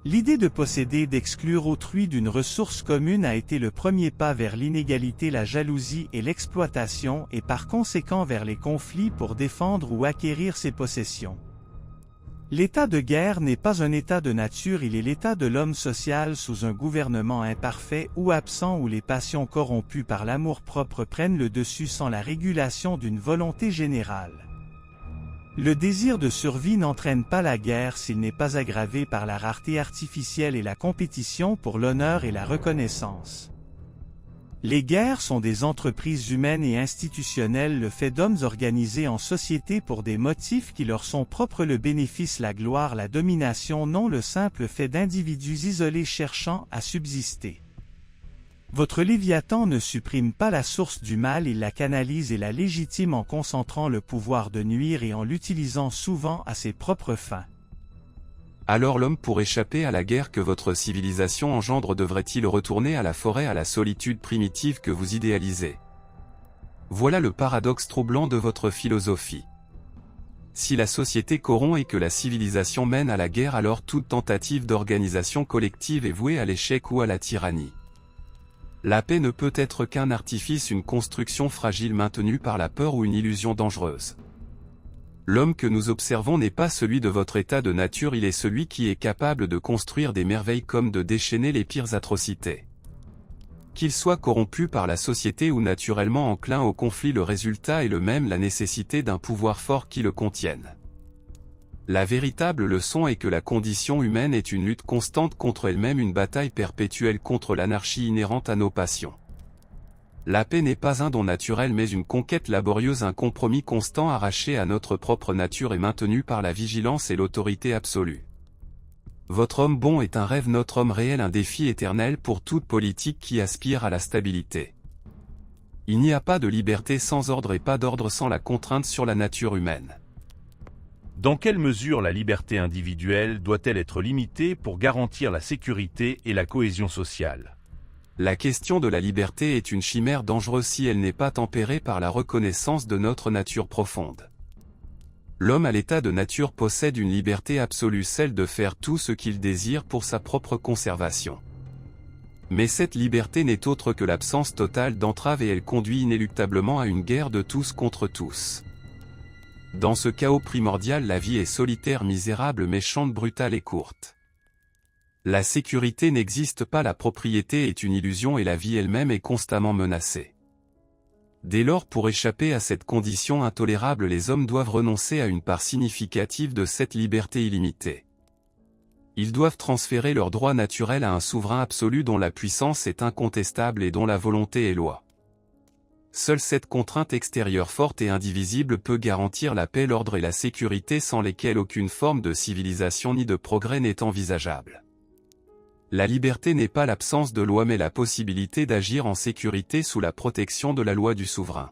L'idée de posséder, d'exclure autrui d'une ressource commune a été le premier pas vers l'inégalité, la jalousie et l'exploitation et par conséquent vers les conflits pour défendre ou acquérir ses possessions. L'état de guerre n'est pas un état de nature, il est l'état de l'homme social sous un gouvernement imparfait ou absent où les passions corrompues par l'amour-propre prennent le dessus sans la régulation d'une volonté générale. Le désir de survie n'entraîne pas la guerre s'il n'est pas aggravé par la rareté artificielle et la compétition pour l'honneur et la reconnaissance. Les guerres sont des entreprises humaines et institutionnelles, le fait d'hommes organisés en société pour des motifs qui leur sont propres, le bénéfice, la gloire, la domination, non le simple fait d'individus isolés cherchant à subsister. Votre Léviathan ne supprime pas la source du mal, il la canalise et la légitime en concentrant le pouvoir de nuire et en l'utilisant souvent à ses propres fins. Alors l'homme, pour échapper à la guerre que votre civilisation engendre, devrait-il retourner à la forêt, à la solitude primitive que vous idéalisez? Voilà le paradoxe troublant de votre philosophie. Si la société corrompt et que la civilisation mène à la guerre, alors toute tentative d'organisation collective est vouée à l'échec ou à la tyrannie. La paix ne peut être qu'un artifice, une construction fragile maintenue par la peur ou une illusion dangereuse. L'homme que nous observons n'est pas celui de votre état de nature, il est celui qui est capable de construire des merveilles comme de déchaîner les pires atrocités. Qu'il soit corrompu par la société ou naturellement enclin au conflit, le résultat est le même, la nécessité d'un pouvoir fort qui le contienne. La véritable leçon est que la condition humaine est une lutte constante contre elle-même, une bataille perpétuelle contre l'anarchie inhérente à nos passions. La paix n'est pas un don naturel mais une conquête laborieuse, un compromis constant arraché à notre propre nature et maintenu par la vigilance et l'autorité absolue. Votre homme bon est un rêve, notre homme réel un défi éternel pour toute politique qui aspire à la stabilité. Il n'y a pas de liberté sans ordre et pas d'ordre sans la contrainte sur la nature humaine. Dans quelle mesure la liberté individuelle doit-elle être limitée pour garantir la sécurité et la cohésion sociale? La question de la liberté est une chimère dangereuse si elle n'est pas tempérée par la reconnaissance de notre nature profonde. L'homme à l'état de nature possède une liberté absolue, celle de faire tout ce qu'il désire pour sa propre conservation. Mais cette liberté n'est autre que l'absence totale d'entrave et elle conduit inéluctablement à une guerre de tous contre tous. Dans ce chaos primordial, la vie est solitaire, misérable, méchante, brutale et courte. La sécurité n'existe pas, la propriété est une illusion et la vie elle-même est constamment menacée. Dès lors, pour échapper à cette condition intolérable, les hommes doivent renoncer à une part significative de cette liberté illimitée. Ils doivent transférer leurs droits naturels à un souverain absolu dont la puissance est incontestable et dont la volonté est loi. Seule cette contrainte extérieure forte et indivisible peut garantir la paix, l'ordre et la sécurité sans lesquels aucune forme de civilisation ni de progrès n'est envisageable. La liberté n'est pas l'absence de loi mais la possibilité d'agir en sécurité sous la protection de la loi du souverain.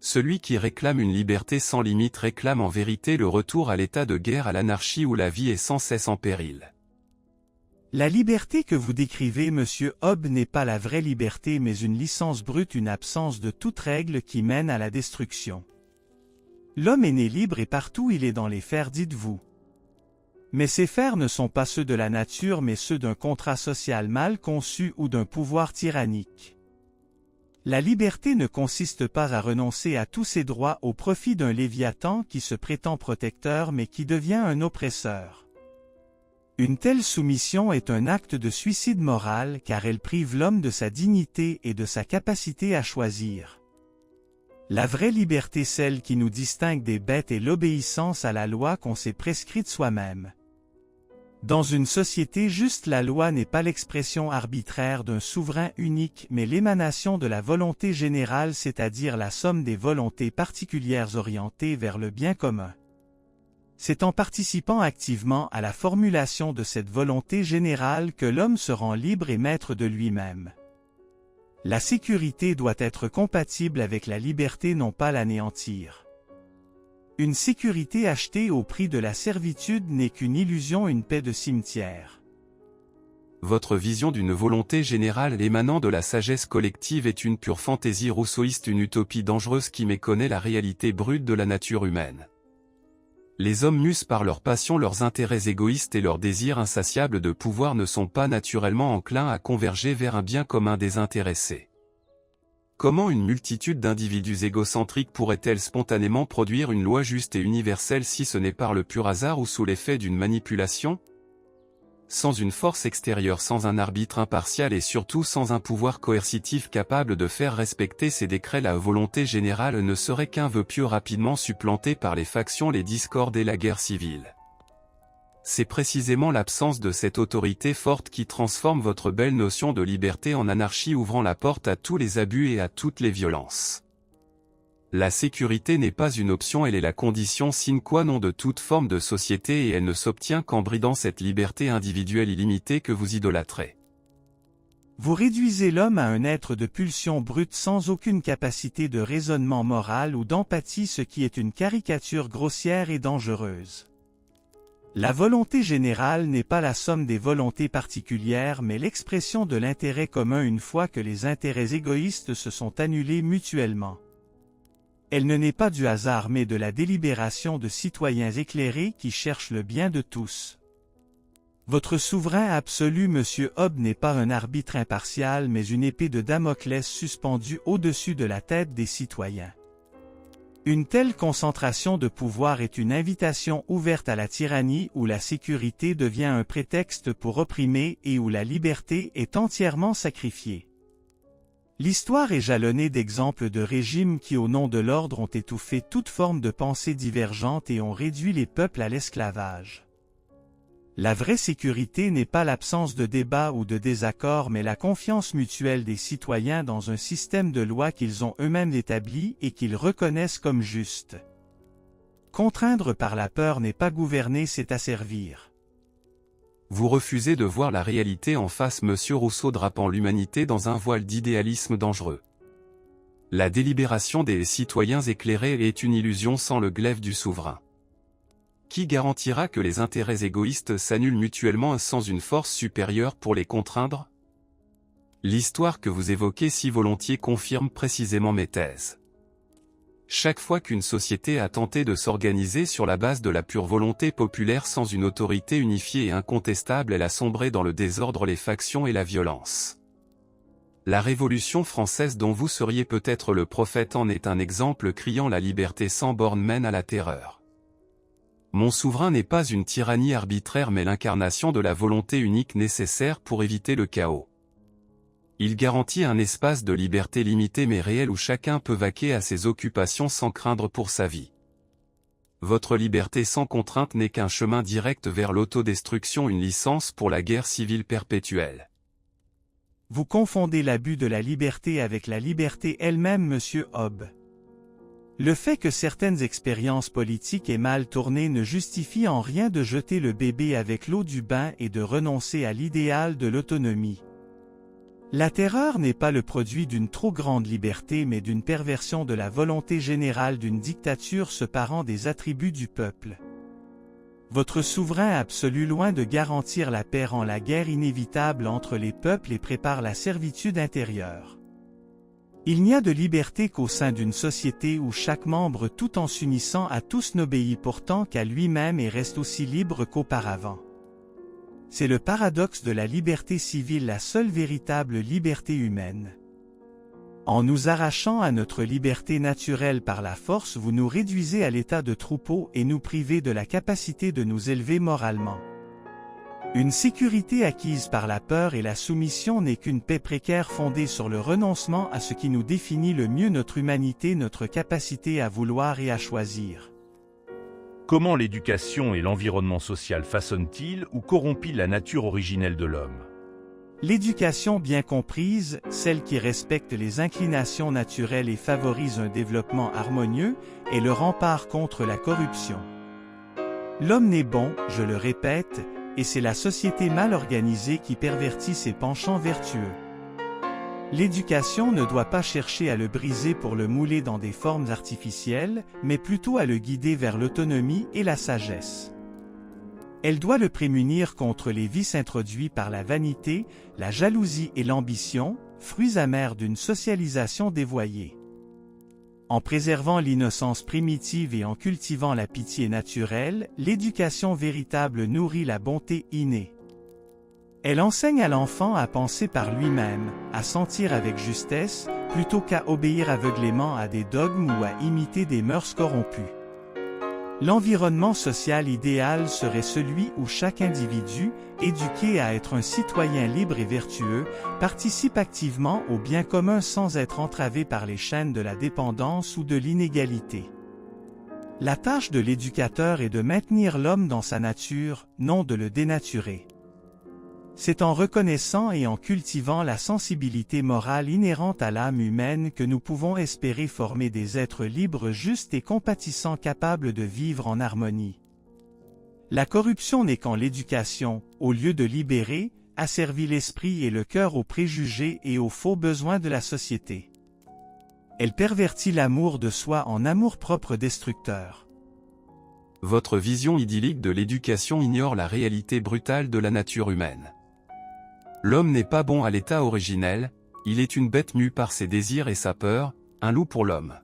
Celui qui réclame une liberté sans limite réclame en vérité le retour à l'état de guerre, à l'anarchie où la vie est sans cesse en péril. La liberté que vous décrivez, monsieur Hobbes, n'est pas la vraie liberté mais une licence brute, une absence de toute règle qui mène à la destruction. L'homme est né libre et partout il est dans les fers, dites-vous. Mais ces fers ne sont pas ceux de la nature mais ceux d'un contrat social mal conçu ou d'un pouvoir tyrannique. La liberté ne consiste pas à renoncer à tous ses droits au profit d'un Léviathan qui se prétend protecteur mais qui devient un oppresseur. Une telle soumission est un acte de suicide moral car elle prive l'homme de sa dignité et de sa capacité à choisir. La vraie liberté, celle qui nous distingue des bêtes, est l'obéissance à la loi qu'on s'est prescrite soi-même. Dans une société juste, la loi n'est pas l'expression arbitraire d'un souverain unique mais l'émanation de la volonté générale, c'est-à-dire la somme des volontés particulières orientées vers le bien commun. C'est en participant activement à la formulation de cette volonté générale que l'homme se rend libre et maître de lui-même. La sécurité doit être compatible avec la liberté, non pas l'anéantir. Une sécurité achetée au prix de la servitude n'est qu'une illusion, une paix de cimetière. Votre vision d'une volonté générale émanant de la sagesse collective est une pure fantaisie rousseauiste, une utopie dangereuse qui méconnaît la réalité brute de la nature humaine. Les hommes mus par leurs passions, leurs intérêts égoïstes et leurs désirs insatiables de pouvoir ne sont pas naturellement enclins à converger vers un bien commun désintéressé. Comment une multitude d'individus égocentriques pourrait-elle spontanément produire une loi juste et universelle si ce n'est par le pur hasard ou sous l'effet d'une manipulation? Sans une force extérieure, sans un arbitre impartial et surtout sans un pouvoir coercitif capable de faire respecter ces décrets, la volonté générale ne serait qu'un vœu pieux rapidement supplanté par les factions, les discordes et la guerre civile. C'est précisément l'absence de cette autorité forte qui transforme votre belle notion de liberté en anarchie, ouvrant la porte à tous les abus et à toutes les violences. La sécurité n'est pas une option, elle est la condition sine qua non de toute forme de société et elle ne s'obtient qu'en bridant cette liberté individuelle illimitée que vous idolâtrez. Vous réduisez l'homme à un être de pulsion brute sans aucune capacité de raisonnement moral ou d'empathie, ce qui est une caricature grossière et dangereuse. La volonté générale n'est pas la somme des volontés particulières mais l'expression de l'intérêt commun une fois que les intérêts égoïstes se sont annulés mutuellement. Elle ne naît pas du hasard mais de la délibération de citoyens éclairés qui cherchent le bien de tous. Votre souverain absolu, monsieur Hobbes, n'est pas un arbitre impartial mais une épée de Damoclès suspendue au-dessus de la tête des citoyens. Une telle concentration de pouvoir est une invitation ouverte à la tyrannie où la sécurité devient un prétexte pour opprimer et où la liberté est entièrement sacrifiée. L'histoire est jalonnée d'exemples de régimes qui au nom de l'ordre ont étouffé toute forme de pensée divergente et ont réduit les peuples à l'esclavage. La vraie sécurité n'est pas l'absence de débat ou de désaccord mais la confiance mutuelle des citoyens dans un système de lois qu'ils ont eux-mêmes établi et qu'ils reconnaissent comme juste. Contraindre par la peur n'est pas gouverner, c'est asservir. Vous refusez de voir la réalité en face, monsieur Rousseau, drapant l'humanité dans un voile d'idéalisme dangereux. La délibération des citoyens éclairés est une illusion sans le glaive du souverain. Qui garantira que les intérêts égoïstes s'annulent mutuellement sans une force supérieure pour les contraindre? L'histoire que vous évoquez si volontiers confirme précisément mes thèses. Chaque fois qu'une société a tenté de s'organiser sur la base de la pure volonté populaire sans une autorité unifiée et incontestable, elle a sombré dans le désordre, les factions et la violence. La Révolution française dont vous seriez peut-être le prophète en est un exemple criant. La liberté sans bornes mène à la terreur. Mon souverain n'est pas une tyrannie arbitraire mais l'incarnation de la volonté unique nécessaire pour éviter le chaos. Il garantit un espace de liberté limité mais réel où chacun peut vaquer à ses occupations sans craindre pour sa vie. Votre liberté sans contrainte n'est qu'un chemin direct vers l'autodestruction, une licence pour la guerre civile perpétuelle. Vous confondez l'abus de la liberté avec la liberté elle-même, monsieur Hobbes. Le fait que certaines expériences politiques aient mal tourné ne justifie en rien de jeter le bébé avec l'eau du bain et de renoncer à l'idéal de l'autonomie. La terreur n'est pas le produit d'une trop grande liberté mais d'une perversion de la volonté générale, d'une dictature se parant des attributs du peuple. Votre souverain absolu, loin de garantir la paix, rend la guerre inévitable entre les peuples et prépare la servitude intérieure. Il n'y a de liberté qu'au sein d'une société où chaque membre, tout en s'unissant à tous, n'obéit pourtant qu'à lui-même et reste aussi libre qu'auparavant. C'est le paradoxe de la liberté civile, la seule véritable liberté humaine. En nous arrachant à notre liberté naturelle par la force, vous nous réduisez à l'état de troupeau et nous privez de la capacité de nous élever moralement. Une sécurité acquise par la peur et la soumission n'est qu'une paix précaire fondée sur le renoncement à ce qui nous définit le mieux, notre humanité, notre capacité à vouloir et à choisir. Comment l'éducation et l'environnement social façonnent-ils ou corrompent-ils la nature originelle de l'homme? L'éducation bien comprise, celle qui respecte les inclinations naturelles et favorise un développement harmonieux, est le rempart contre la corruption. L'homme n'est bon, je le répète, et c'est la société mal organisée qui pervertit ses penchants vertueux. L'éducation ne doit pas chercher à le briser pour le mouler dans des formes artificielles, mais plutôt à le guider vers l'autonomie et la sagesse. Elle doit le prémunir contre les vices introduits par la vanité, la jalousie et l'ambition, fruits amers d'une socialisation dévoyée. En préservant l'innocence primitive et en cultivant la pitié naturelle, l'éducation véritable nourrit la bonté innée. Elle enseigne à l'enfant à penser par lui-même, à sentir avec justesse, plutôt qu'à obéir aveuglément à des dogmes ou à imiter des mœurs corrompues. L'environnement social idéal serait celui où chaque individu, éduqué à être un citoyen libre et vertueux, participe activement au bien commun sans être entravé par les chaînes de la dépendance ou de l'inégalité. La tâche de l'éducateur est de maintenir l'homme dans sa nature, non de le dénaturer. C'est en reconnaissant et en cultivant la sensibilité morale inhérente à l'âme humaine que nous pouvons espérer former des êtres libres, justes et compatissants, capables de vivre en harmonie. La corruption n'est qu'en l'éducation, au lieu de libérer, asservit l'esprit et le cœur aux préjugés et aux faux besoins de la société. Elle pervertit l'amour de soi en amour-propre destructeur. Votre vision idyllique de l'éducation ignore la réalité brutale de la nature humaine. L'homme n'est pas bon à l'état originel, il est une bête mue par ses désirs et sa peur, un loup pour l'homme.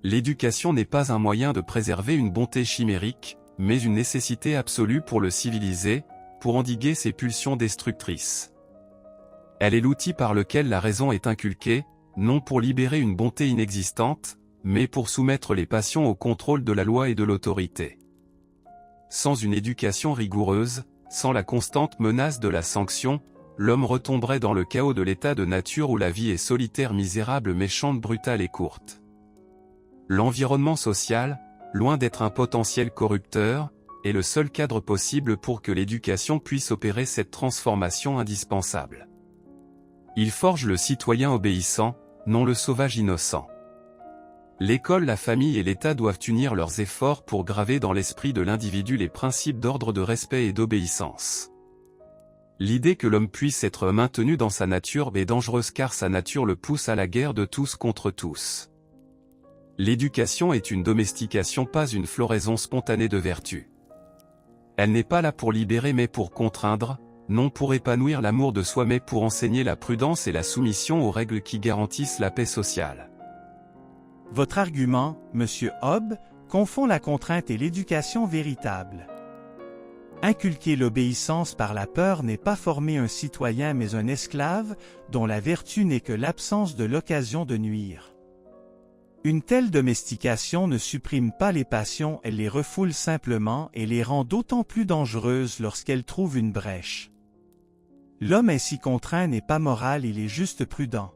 L'éducation n'est pas un moyen de préserver une bonté chimérique, mais une nécessité absolue pour le civiliser, pour endiguer ses pulsions destructrices. Elle est l'outil par lequel la raison est inculquée, non pour libérer une bonté inexistante, mais pour soumettre les passions au contrôle de la loi et de l'autorité. Sans une éducation rigoureuse, sans la constante menace de la sanction, l'homme retomberait dans le chaos de l'état de nature où la vie est solitaire, misérable, méchante, brutale et courte. L'environnement social, loin d'être un potentiel corrupteur, est le seul cadre possible pour que l'éducation puisse opérer cette transformation indispensable. Il forge le citoyen obéissant, non le sauvage innocent. L'école, la famille et l'État doivent unir leurs efforts pour graver dans l'esprit de l'individu les principes d'ordre, de respect et d'obéissance. L'idée que l'homme puisse être maintenu dans sa nature est dangereuse car sa nature le pousse à la guerre de tous contre tous. L'éducation est une domestication, pas une floraison spontanée de vertus. Elle n'est pas là pour libérer mais pour contraindre, non pour épanouir l'amour de soi mais pour enseigner la prudence et la soumission aux règles qui garantissent la paix sociale. Votre argument, Monsieur Hobbes, confond la contrainte et l'éducation véritable. Inculquer l'obéissance par la peur n'est pas former un citoyen mais un esclave, dont la vertu n'est que l'absence de l'occasion de nuire. Une telle domestication ne supprime pas les passions, elle les refoule simplement et les rend d'autant plus dangereuses lorsqu'elles trouvent une brèche. L'homme ainsi contraint n'est pas moral, il est juste prudent.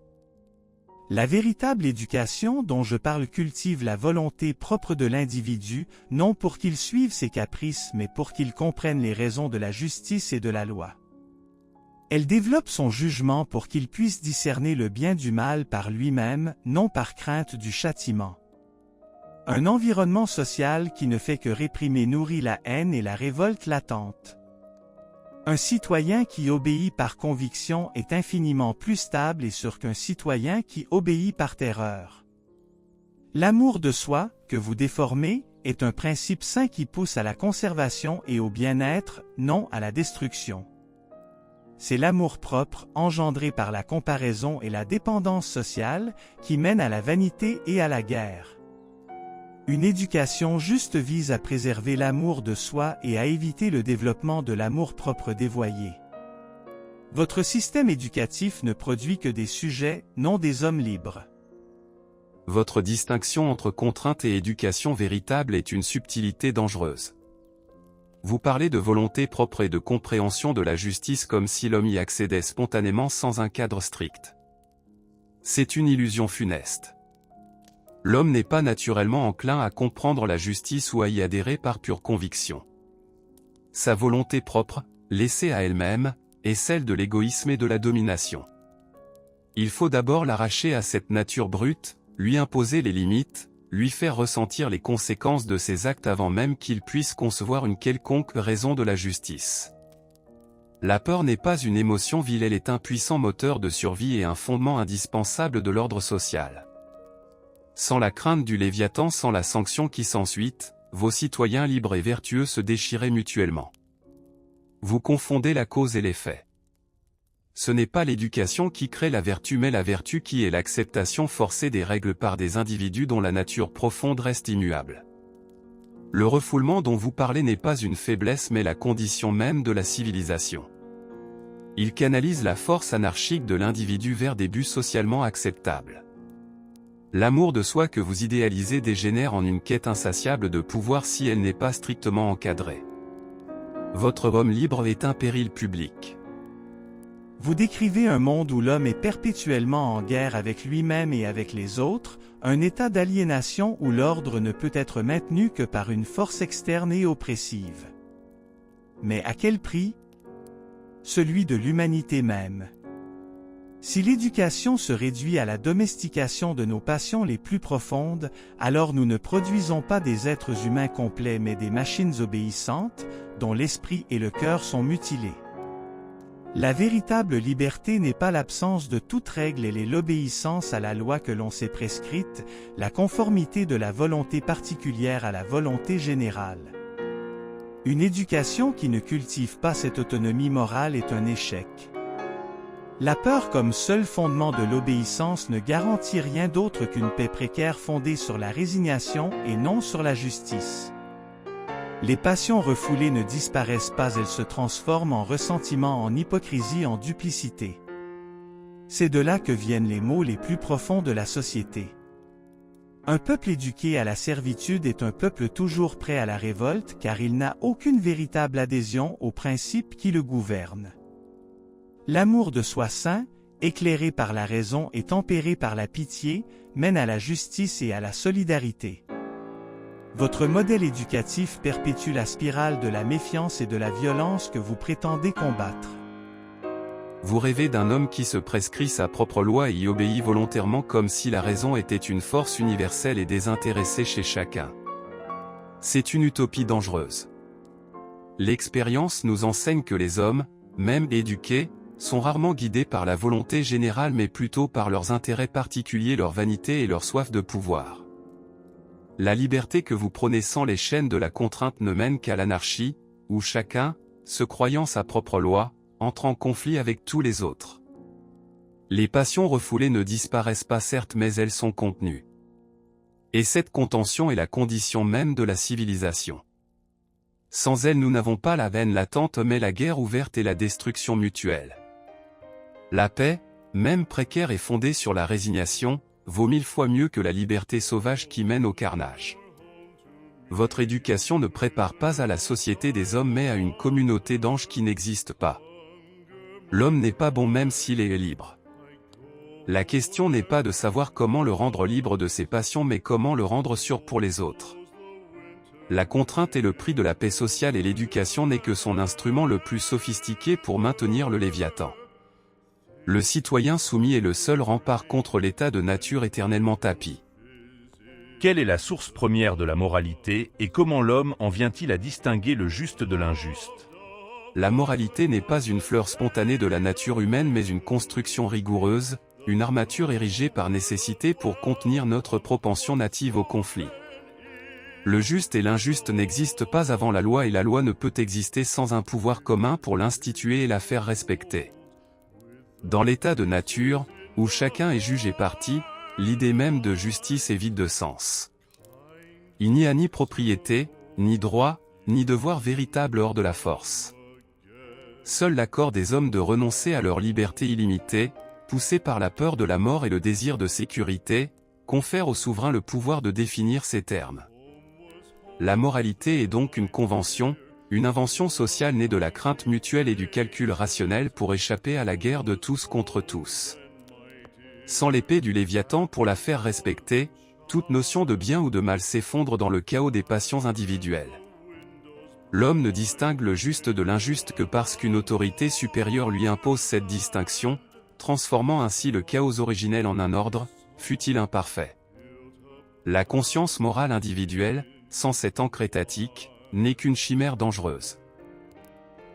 La véritable éducation dont je parle cultive la volonté propre de l'individu, non pour qu'il suive ses caprices mais pour qu'il comprenne les raisons de la justice et de la loi. Elle développe son jugement pour qu'il puisse discerner le bien du mal par lui-même, non par crainte du châtiment. Un environnement social qui ne fait que réprimer nourrit la haine et la révolte latente. Un citoyen qui obéit par conviction est infiniment plus stable et sûr qu'un citoyen qui obéit par terreur. L'amour de soi, que vous déformez, est un principe sain qui pousse à la conservation et au bien-être, non à la destruction. C'est l'amour-propre, engendré par la comparaison et la dépendance sociale, qui mène à la vanité et à la guerre. Une éducation juste vise à préserver l'amour de soi et à éviter le développement de l'amour-propre dévoyé. Votre système éducatif ne produit que des sujets, non des hommes libres. Votre distinction entre contrainte et éducation véritable est une subtilité dangereuse. Vous parlez de volonté propre et de compréhension de la justice comme si l'homme y accédait spontanément sans un cadre strict. C'est une illusion funeste. L'homme n'est pas naturellement enclin à comprendre la justice ou à y adhérer par pure conviction. Sa volonté propre, laissée à elle-même, est celle de l'égoïsme et de la domination. Il faut d'abord l'arracher à cette nature brute, lui imposer les limites, lui faire ressentir les conséquences de ses actes avant même qu'il puisse concevoir une quelconque raison de la justice. La peur n'est pas une émotion vile, elle est un puissant moteur de survie et un fondement indispensable de l'ordre social. Sans la crainte du Léviathan, sans la sanction qui s'ensuit, vos citoyens libres et vertueux se déchiraient mutuellement. Vous confondez la cause et l'effet. Ce n'est pas l'éducation qui crée la vertu mais la vertu qui est l'acceptation forcée des règles par des individus dont la nature profonde reste immuable. Le refoulement dont vous parlez n'est pas une faiblesse mais la condition même de la civilisation. Il canalise la force anarchique de l'individu vers des buts socialement acceptables. L'amour de soi que vous idéalisez dégénère en une quête insatiable de pouvoir si elle n'est pas strictement encadrée. Votre homme libre est un péril public. Vous décrivez un monde où l'homme est perpétuellement en guerre avec lui-même et avec les autres, un état d'aliénation où l'ordre ne peut être maintenu que par une force externe et oppressive. Mais à quel prix? Celui de l'humanité même. Si l'éducation se réduit à la domestication de nos passions les plus profondes, alors nous ne produisons pas des êtres humains complets mais des machines obéissantes, dont l'esprit et le cœur sont mutilés. La véritable liberté n'est pas l'absence de toute règle, elle est l'obéissance à la loi que l'on s'est prescrite, la conformité de la volonté particulière à la volonté générale. Une éducation qui ne cultive pas cette autonomie morale est un échec. La peur comme seul fondement de l'obéissance ne garantit rien d'autre qu'une paix précaire fondée sur la résignation et non sur la justice. Les passions refoulées ne disparaissent pas, elles se transforment en ressentiment, en hypocrisie, en duplicité. C'est de là que viennent les maux les plus profonds de la société. Un peuple éduqué à la servitude est un peuple toujours prêt à la révolte car il n'a aucune véritable adhésion aux principes qui le gouvernent. L'amour de soi saint, éclairé par la raison et tempéré par la pitié, mène à la justice et à la solidarité. Votre modèle éducatif perpétue la spirale de la méfiance et de la violence que vous prétendez combattre. Vous rêvez d'un homme qui se prescrit sa propre loi et y obéit volontairement comme si la raison était une force universelle et désintéressée chez chacun. C'est une utopie dangereuse. L'expérience nous enseigne que les hommes, même éduqués, sont rarement guidés par la volonté générale mais plutôt par leurs intérêts particuliers, leur vanité et leur soif de pouvoir. La liberté que vous prenez sans les chaînes de la contrainte ne mène qu'à l'anarchie, où chacun, se croyant sa propre loi, entre en conflit avec tous les autres. Les passions refoulées ne disparaissent pas certes mais elles sont contenues. Et cette contention est la condition même de la civilisation. Sans elle nous n'avons pas la haine latente mais la guerre ouverte et la destruction mutuelle. La paix, même précaire et fondée sur la résignation, vaut 1000 fois mieux que la liberté sauvage qui mène au carnage. Votre éducation ne prépare pas à la société des hommes mais à une communauté d'anges qui n'existe pas. L'homme n'est pas bon même s'il est libre. La question n'est pas de savoir comment le rendre libre de ses passions mais comment le rendre sûr pour les autres. La contrainte est le prix de la paix sociale et l'éducation n'est que son instrument le plus sophistiqué pour maintenir le Léviathan. Le citoyen soumis est le seul rempart contre l'état de nature éternellement tapi. Quelle est la source première de la moralité et comment l'homme en vient-il à distinguer le juste de l'injuste? La moralité n'est pas une fleur spontanée de la nature humaine mais une construction rigoureuse, une armature érigée par nécessité pour contenir notre propension native au conflit. Le juste et l'injuste n'existent pas avant la loi et la loi ne peut exister sans un pouvoir commun pour l'instituer et la faire respecter. Dans l'état de nature, où chacun est juge et partie, l'idée même de justice est vide de sens. Il n'y a ni propriété, ni droit, ni devoir véritable hors de la force. Seul l'accord des hommes de renoncer à leur liberté illimitée, poussés par la peur de la mort et le désir de sécurité, confère au souverain le pouvoir de définir ces termes. La moralité est donc une convention, une invention sociale née de la crainte mutuelle et du calcul rationnel pour échapper à la guerre de tous contre tous. Sans l'épée du Léviathan pour la faire respecter, toute notion de bien ou de mal s'effondre dans le chaos des passions individuelles. L'homme ne distingue le juste de l'injuste que parce qu'une autorité supérieure lui impose cette distinction, transformant ainsi le chaos originel en un ordre, fût-il imparfait. La conscience morale individuelle, sans cet ancre étatique, n'est qu'une chimère dangereuse.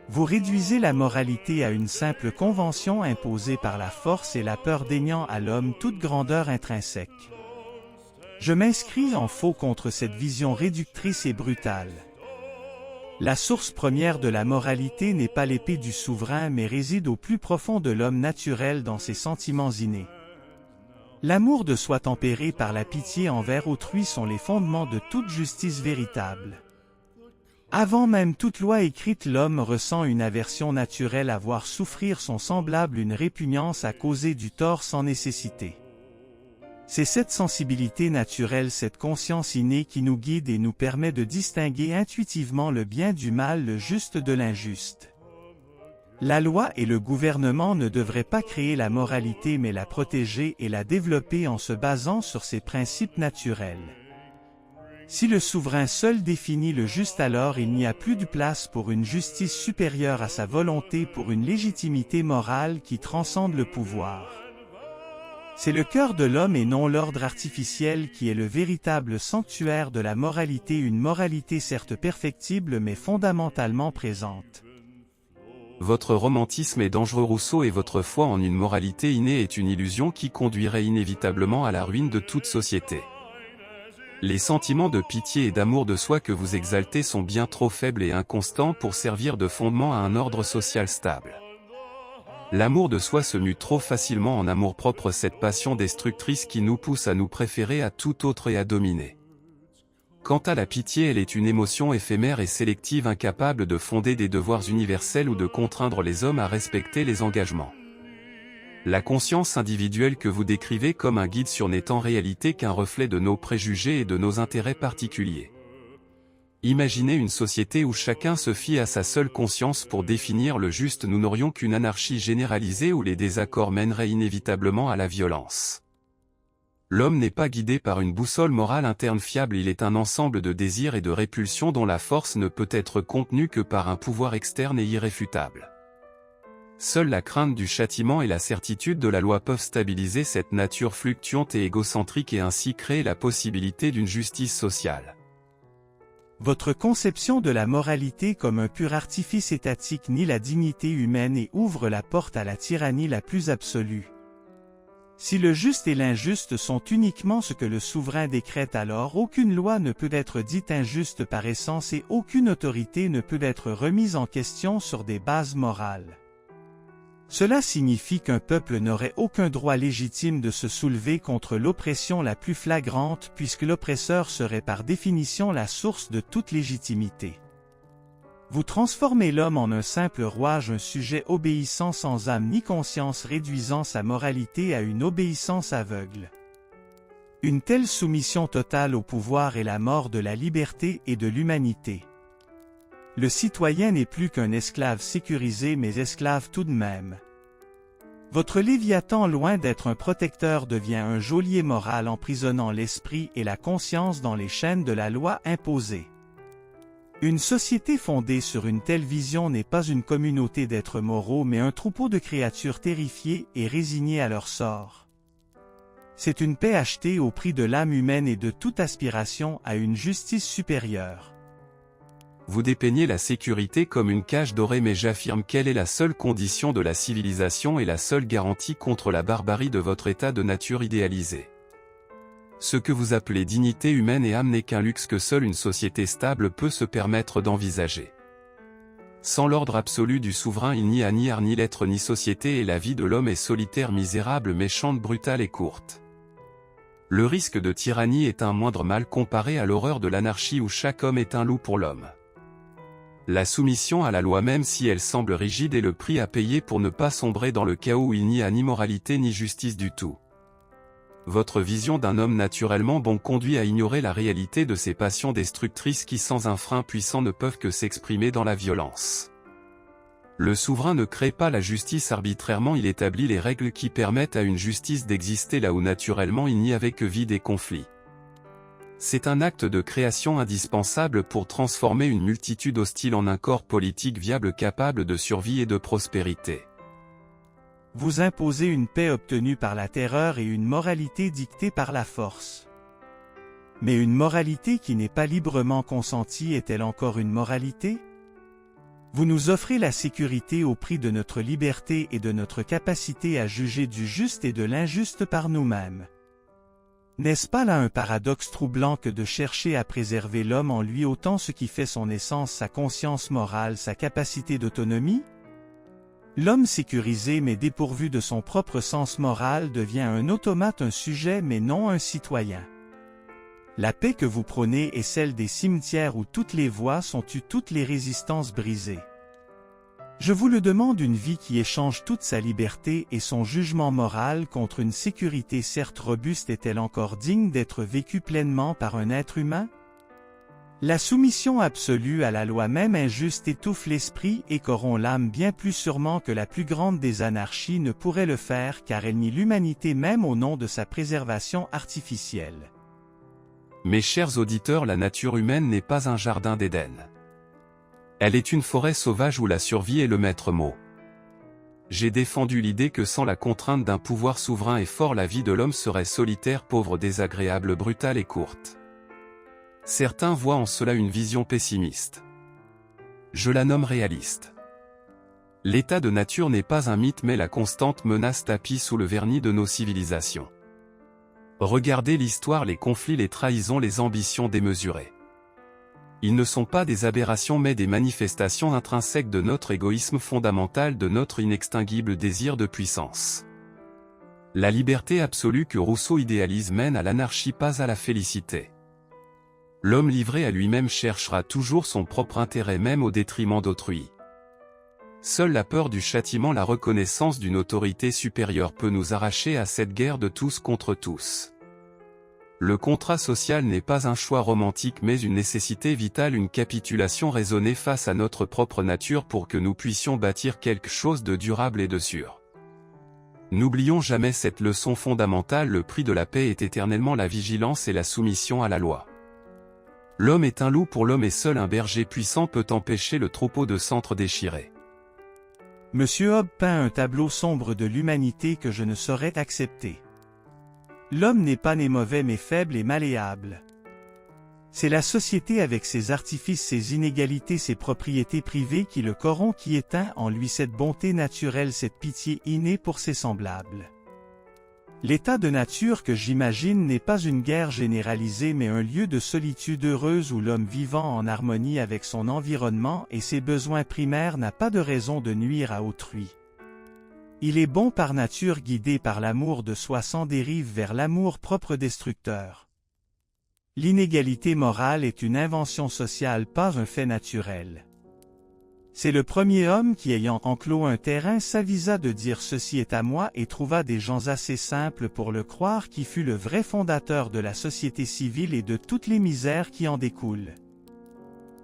Vous réduisez la moralité à une simple convention imposée par la force et la peur déniant à l'homme toute grandeur intrinsèque. Je m'inscris en faux contre cette vision réductrice et brutale. La source première de la moralité n'est pas l'épée du souverain mais réside au plus profond de l'homme naturel dans ses sentiments innés. L'amour de soi tempéré par la pitié envers autrui sont les fondements de toute justice véritable. Avant même toute loi écrite, l'homme ressent une aversion naturelle à voir souffrir son semblable, une répugnance à causer du tort sans nécessité. C'est cette sensibilité naturelle, cette conscience innée qui nous guide et nous permet de distinguer intuitivement le bien du mal, le juste de l'injuste. La loi et le gouvernement ne devraient pas créer la moralité mais la protéger et la développer en se basant sur ses principes naturels. Si le souverain seul définit le juste, alors il n'y a plus de place pour une justice supérieure à sa volonté, pour une légitimité morale qui transcende le pouvoir. C'est le cœur de l'homme et non l'ordre artificiel qui est le véritable sanctuaire de la moralité, une moralité certes perfectible mais fondamentalement présente. Votre romantisme est dangereux, Rousseau, et votre foi en une moralité innée est une illusion qui conduirait inévitablement à la ruine de toute société. Les sentiments de pitié et d'amour de soi que vous exaltez sont bien trop faibles et inconstants pour servir de fondement à un ordre social stable. L'amour de soi se mue trop facilement en amour-propre, cette passion destructrice qui nous pousse à nous préférer à tout autre et à dominer. Quant à la pitié, elle est une émotion éphémère et sélective, incapable de fonder des devoirs universels ou de contraindre les hommes à respecter les engagements. La conscience individuelle que vous décrivez comme un guide sur n'est en réalité qu'un reflet de nos préjugés et de nos intérêts particuliers. Imaginez une société où chacun se fie à sa seule conscience pour définir le juste, nous n'aurions qu'une anarchie généralisée où les désaccords mèneraient inévitablement à la violence. L'homme n'est pas guidé par une boussole morale interne fiable, il est un ensemble de désirs et de répulsions dont la force ne peut être contenue que par un pouvoir externe et irréfutable. Seule la crainte du châtiment et la certitude de la loi peuvent stabiliser cette nature fluctuante et égocentrique et ainsi créer la possibilité d'une justice sociale. Votre conception de la moralité comme un pur artifice étatique nie la dignité humaine et ouvre la porte à la tyrannie la plus absolue. Si le juste et l'injuste sont uniquement ce que le souverain décrète, alors aucune loi ne peut être dite injuste par essence et aucune autorité ne peut être remise en question sur des bases morales. Cela signifie qu'un peuple n'aurait aucun droit légitime de se soulever contre l'oppression la plus flagrante puisque l'oppresseur serait par définition la source de toute légitimité. Vous transformez l'homme en un simple rouage, un sujet obéissant sans âme ni conscience, réduisant sa moralité à une obéissance aveugle. Une telle soumission totale au pouvoir est la mort de la liberté et de l'humanité. Le citoyen n'est plus qu'un esclave sécurisé mais esclave tout de même. Votre Léviathan, loin d'être un protecteur, devient un geôlier moral emprisonnant l'esprit et la conscience dans les chaînes de la loi imposée. Une société fondée sur une telle vision n'est pas une communauté d'êtres moraux mais un troupeau de créatures terrifiées et résignées à leur sort. C'est une paix achetée au prix de l'âme humaine et de toute aspiration à une justice supérieure. Vous dépeignez la sécurité comme une cage dorée mais j'affirme qu'elle est la seule condition de la civilisation et la seule garantie contre la barbarie de votre état de nature idéalisé. Ce que vous appelez dignité humaine et âme n'est qu'un luxe que seule une société stable peut se permettre d'envisager. Sans l'ordre absolu du souverain il n'y a ni art ni lettre ni société et la vie de l'homme est solitaire, misérable, méchante, brutale et courte. Le risque de tyrannie est un moindre mal comparé à l'horreur de l'anarchie où chaque homme est un loup pour l'homme. La soumission à la loi même si elle semble rigide est le prix à payer pour ne pas sombrer dans le chaos où il n'y a ni moralité ni justice du tout. Votre vision d'un homme naturellement bon conduit à ignorer la réalité de ces passions destructrices qui sans un frein puissant ne peuvent que s'exprimer dans la violence. Le souverain ne crée pas la justice arbitrairement, il établit les règles qui permettent à une justice d'exister là où naturellement il n'y avait que vide et conflit. C'est un acte de création indispensable pour transformer une multitude hostile en un corps politique viable capable de survie et de prospérité. Vous imposez une paix obtenue par la terreur et une moralité dictée par la force. Mais une moralité qui n'est pas librement consentie est-elle encore une moralité? Vous nous offrez la sécurité au prix de notre liberté et de notre capacité à juger du juste et de l'injuste par nous-mêmes. N'est-ce pas là un paradoxe troublant que de chercher à préserver l'homme en lui ôtant ce qui fait son essence, sa conscience morale, sa capacité d'autonomie? L'homme sécurisé mais dépourvu de son propre sens moral devient un automate, un sujet mais non un citoyen. La paix que vous prônez est celle des cimetières où toutes les voix sont tues, toutes les résistances brisées. Je vous le demande, une vie qui échange toute sa liberté et son jugement moral contre une sécurité certes robuste est-elle encore digne d'être vécue pleinement par un être humain? La soumission absolue à la loi même injuste étouffe l'esprit et corrompt l'âme bien plus sûrement que la plus grande des anarchies ne pourrait le faire car elle nie l'humanité même au nom de sa préservation artificielle. Mes chers auditeurs, la nature humaine n'est pas un jardin d'Éden. Elle est une forêt sauvage où la survie est le maître mot. J'ai défendu l'idée que sans la contrainte d'un pouvoir souverain et fort la vie de l'homme serait solitaire, pauvre, désagréable, brutale et courte. Certains voient en cela une vision pessimiste. Je la nomme réaliste. L'état de nature n'est pas un mythe mais la constante menace tapie sous le vernis de nos civilisations. Regardez l'histoire, les conflits, les trahisons, les ambitions démesurées. Ils ne sont pas des aberrations mais des manifestations intrinsèques de notre égoïsme fondamental, de notre inextinguible désir de puissance. La liberté absolue que Rousseau idéalise mène à l'anarchie, pas à la félicité. L'homme livré à lui-même cherchera toujours son propre intérêt même au détriment d'autrui. Seule la peur du châtiment, la reconnaissance d'une autorité supérieure peut nous arracher à cette guerre de tous contre tous. Le contrat social n'est pas un choix romantique mais une nécessité vitale, une capitulation raisonnée face à notre propre nature pour que nous puissions bâtir quelque chose de durable et de sûr. N'oublions jamais cette leçon fondamentale, le prix de la paix est éternellement la vigilance et la soumission à la loi. L'homme est un loup pour l'homme et seul un berger puissant peut empêcher le troupeau de s'entre-déchirer. Monsieur Hobbes peint un tableau sombre de l'humanité que je ne saurais accepter. L'homme n'est pas né mauvais mais faible et malléable. C'est la société avec ses artifices, ses inégalités, ses propriétés privées qui le corrompt, qui éteint en lui cette bonté naturelle, cette pitié innée pour ses semblables. L'état de nature que j'imagine n'est pas une guerre généralisée mais un lieu de solitude heureuse où l'homme vivant en harmonie avec son environnement et ses besoins primaires n'a pas de raison de nuire à autrui. Il est bon par nature guidé par l'amour de soi sans dérive vers l'amour propre destructeur. L'inégalité morale est une invention sociale, pas un fait naturel. C'est le premier homme qui, ayant enclos un terrain, s'avisa de dire « Ceci est à moi » et trouva des gens assez simples pour le croire, qui fut le vrai fondateur de la société civile et de toutes les misères qui en découlent.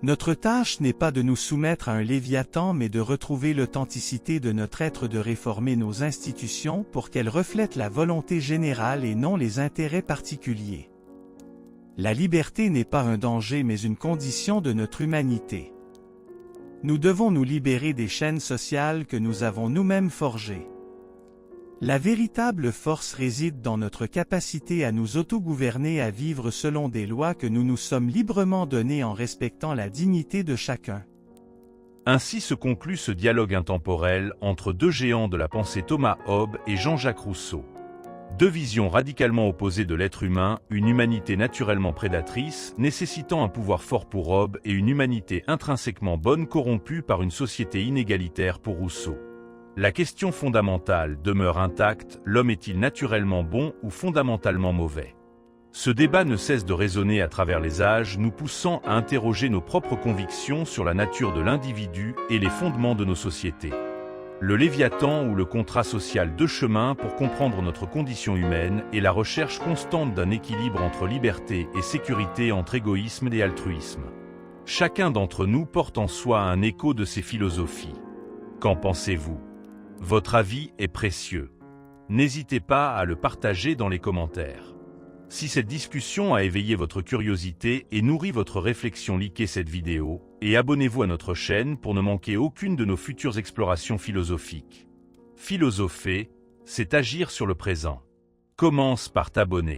Notre tâche n'est pas de nous soumettre à un Léviathan mais de retrouver l'authenticité de notre être, de réformer nos institutions pour qu'elles reflètent la volonté générale et non les intérêts particuliers. La liberté n'est pas un danger mais une condition de notre humanité. Nous devons nous libérer des chaînes sociales que nous avons nous-mêmes forgées. La véritable force réside dans notre capacité à nous autogouverner, à vivre selon des lois que nous nous sommes librement données en respectant la dignité de chacun. Ainsi se conclut ce dialogue intemporel entre deux géants de la pensée, Thomas Hobbes et Jean-Jacques Rousseau. Deux visions radicalement opposées de l'être humain, une humanité naturellement prédatrice, nécessitant un pouvoir fort pour Hobbes, et une humanité intrinsèquement bonne corrompue par une société inégalitaire pour Rousseau. La question fondamentale demeure intacte, l'homme est-il naturellement bon ou fondamentalement mauvais? Ce débat ne cesse de résonner à travers les âges, nous poussant à interroger nos propres convictions sur la nature de l'individu et les fondements de nos sociétés. Le Léviathan ou le contrat social, deux chemins pour comprendre notre condition humaine et la recherche constante d'un équilibre entre liberté et sécurité, entre égoïsme et altruisme. Chacun d'entre nous porte en soi un écho de ces philosophies. Qu'en pensez-vous? Votre avis est précieux. N'hésitez pas à le partager dans les commentaires. Si cette discussion a éveillé votre curiosité et nourri votre réflexion, likez cette vidéo et abonnez-vous à notre chaîne pour ne manquer aucune de nos futures explorations philosophiques. Philosopher, c'est agir sur le présent. Commence par t'abonner.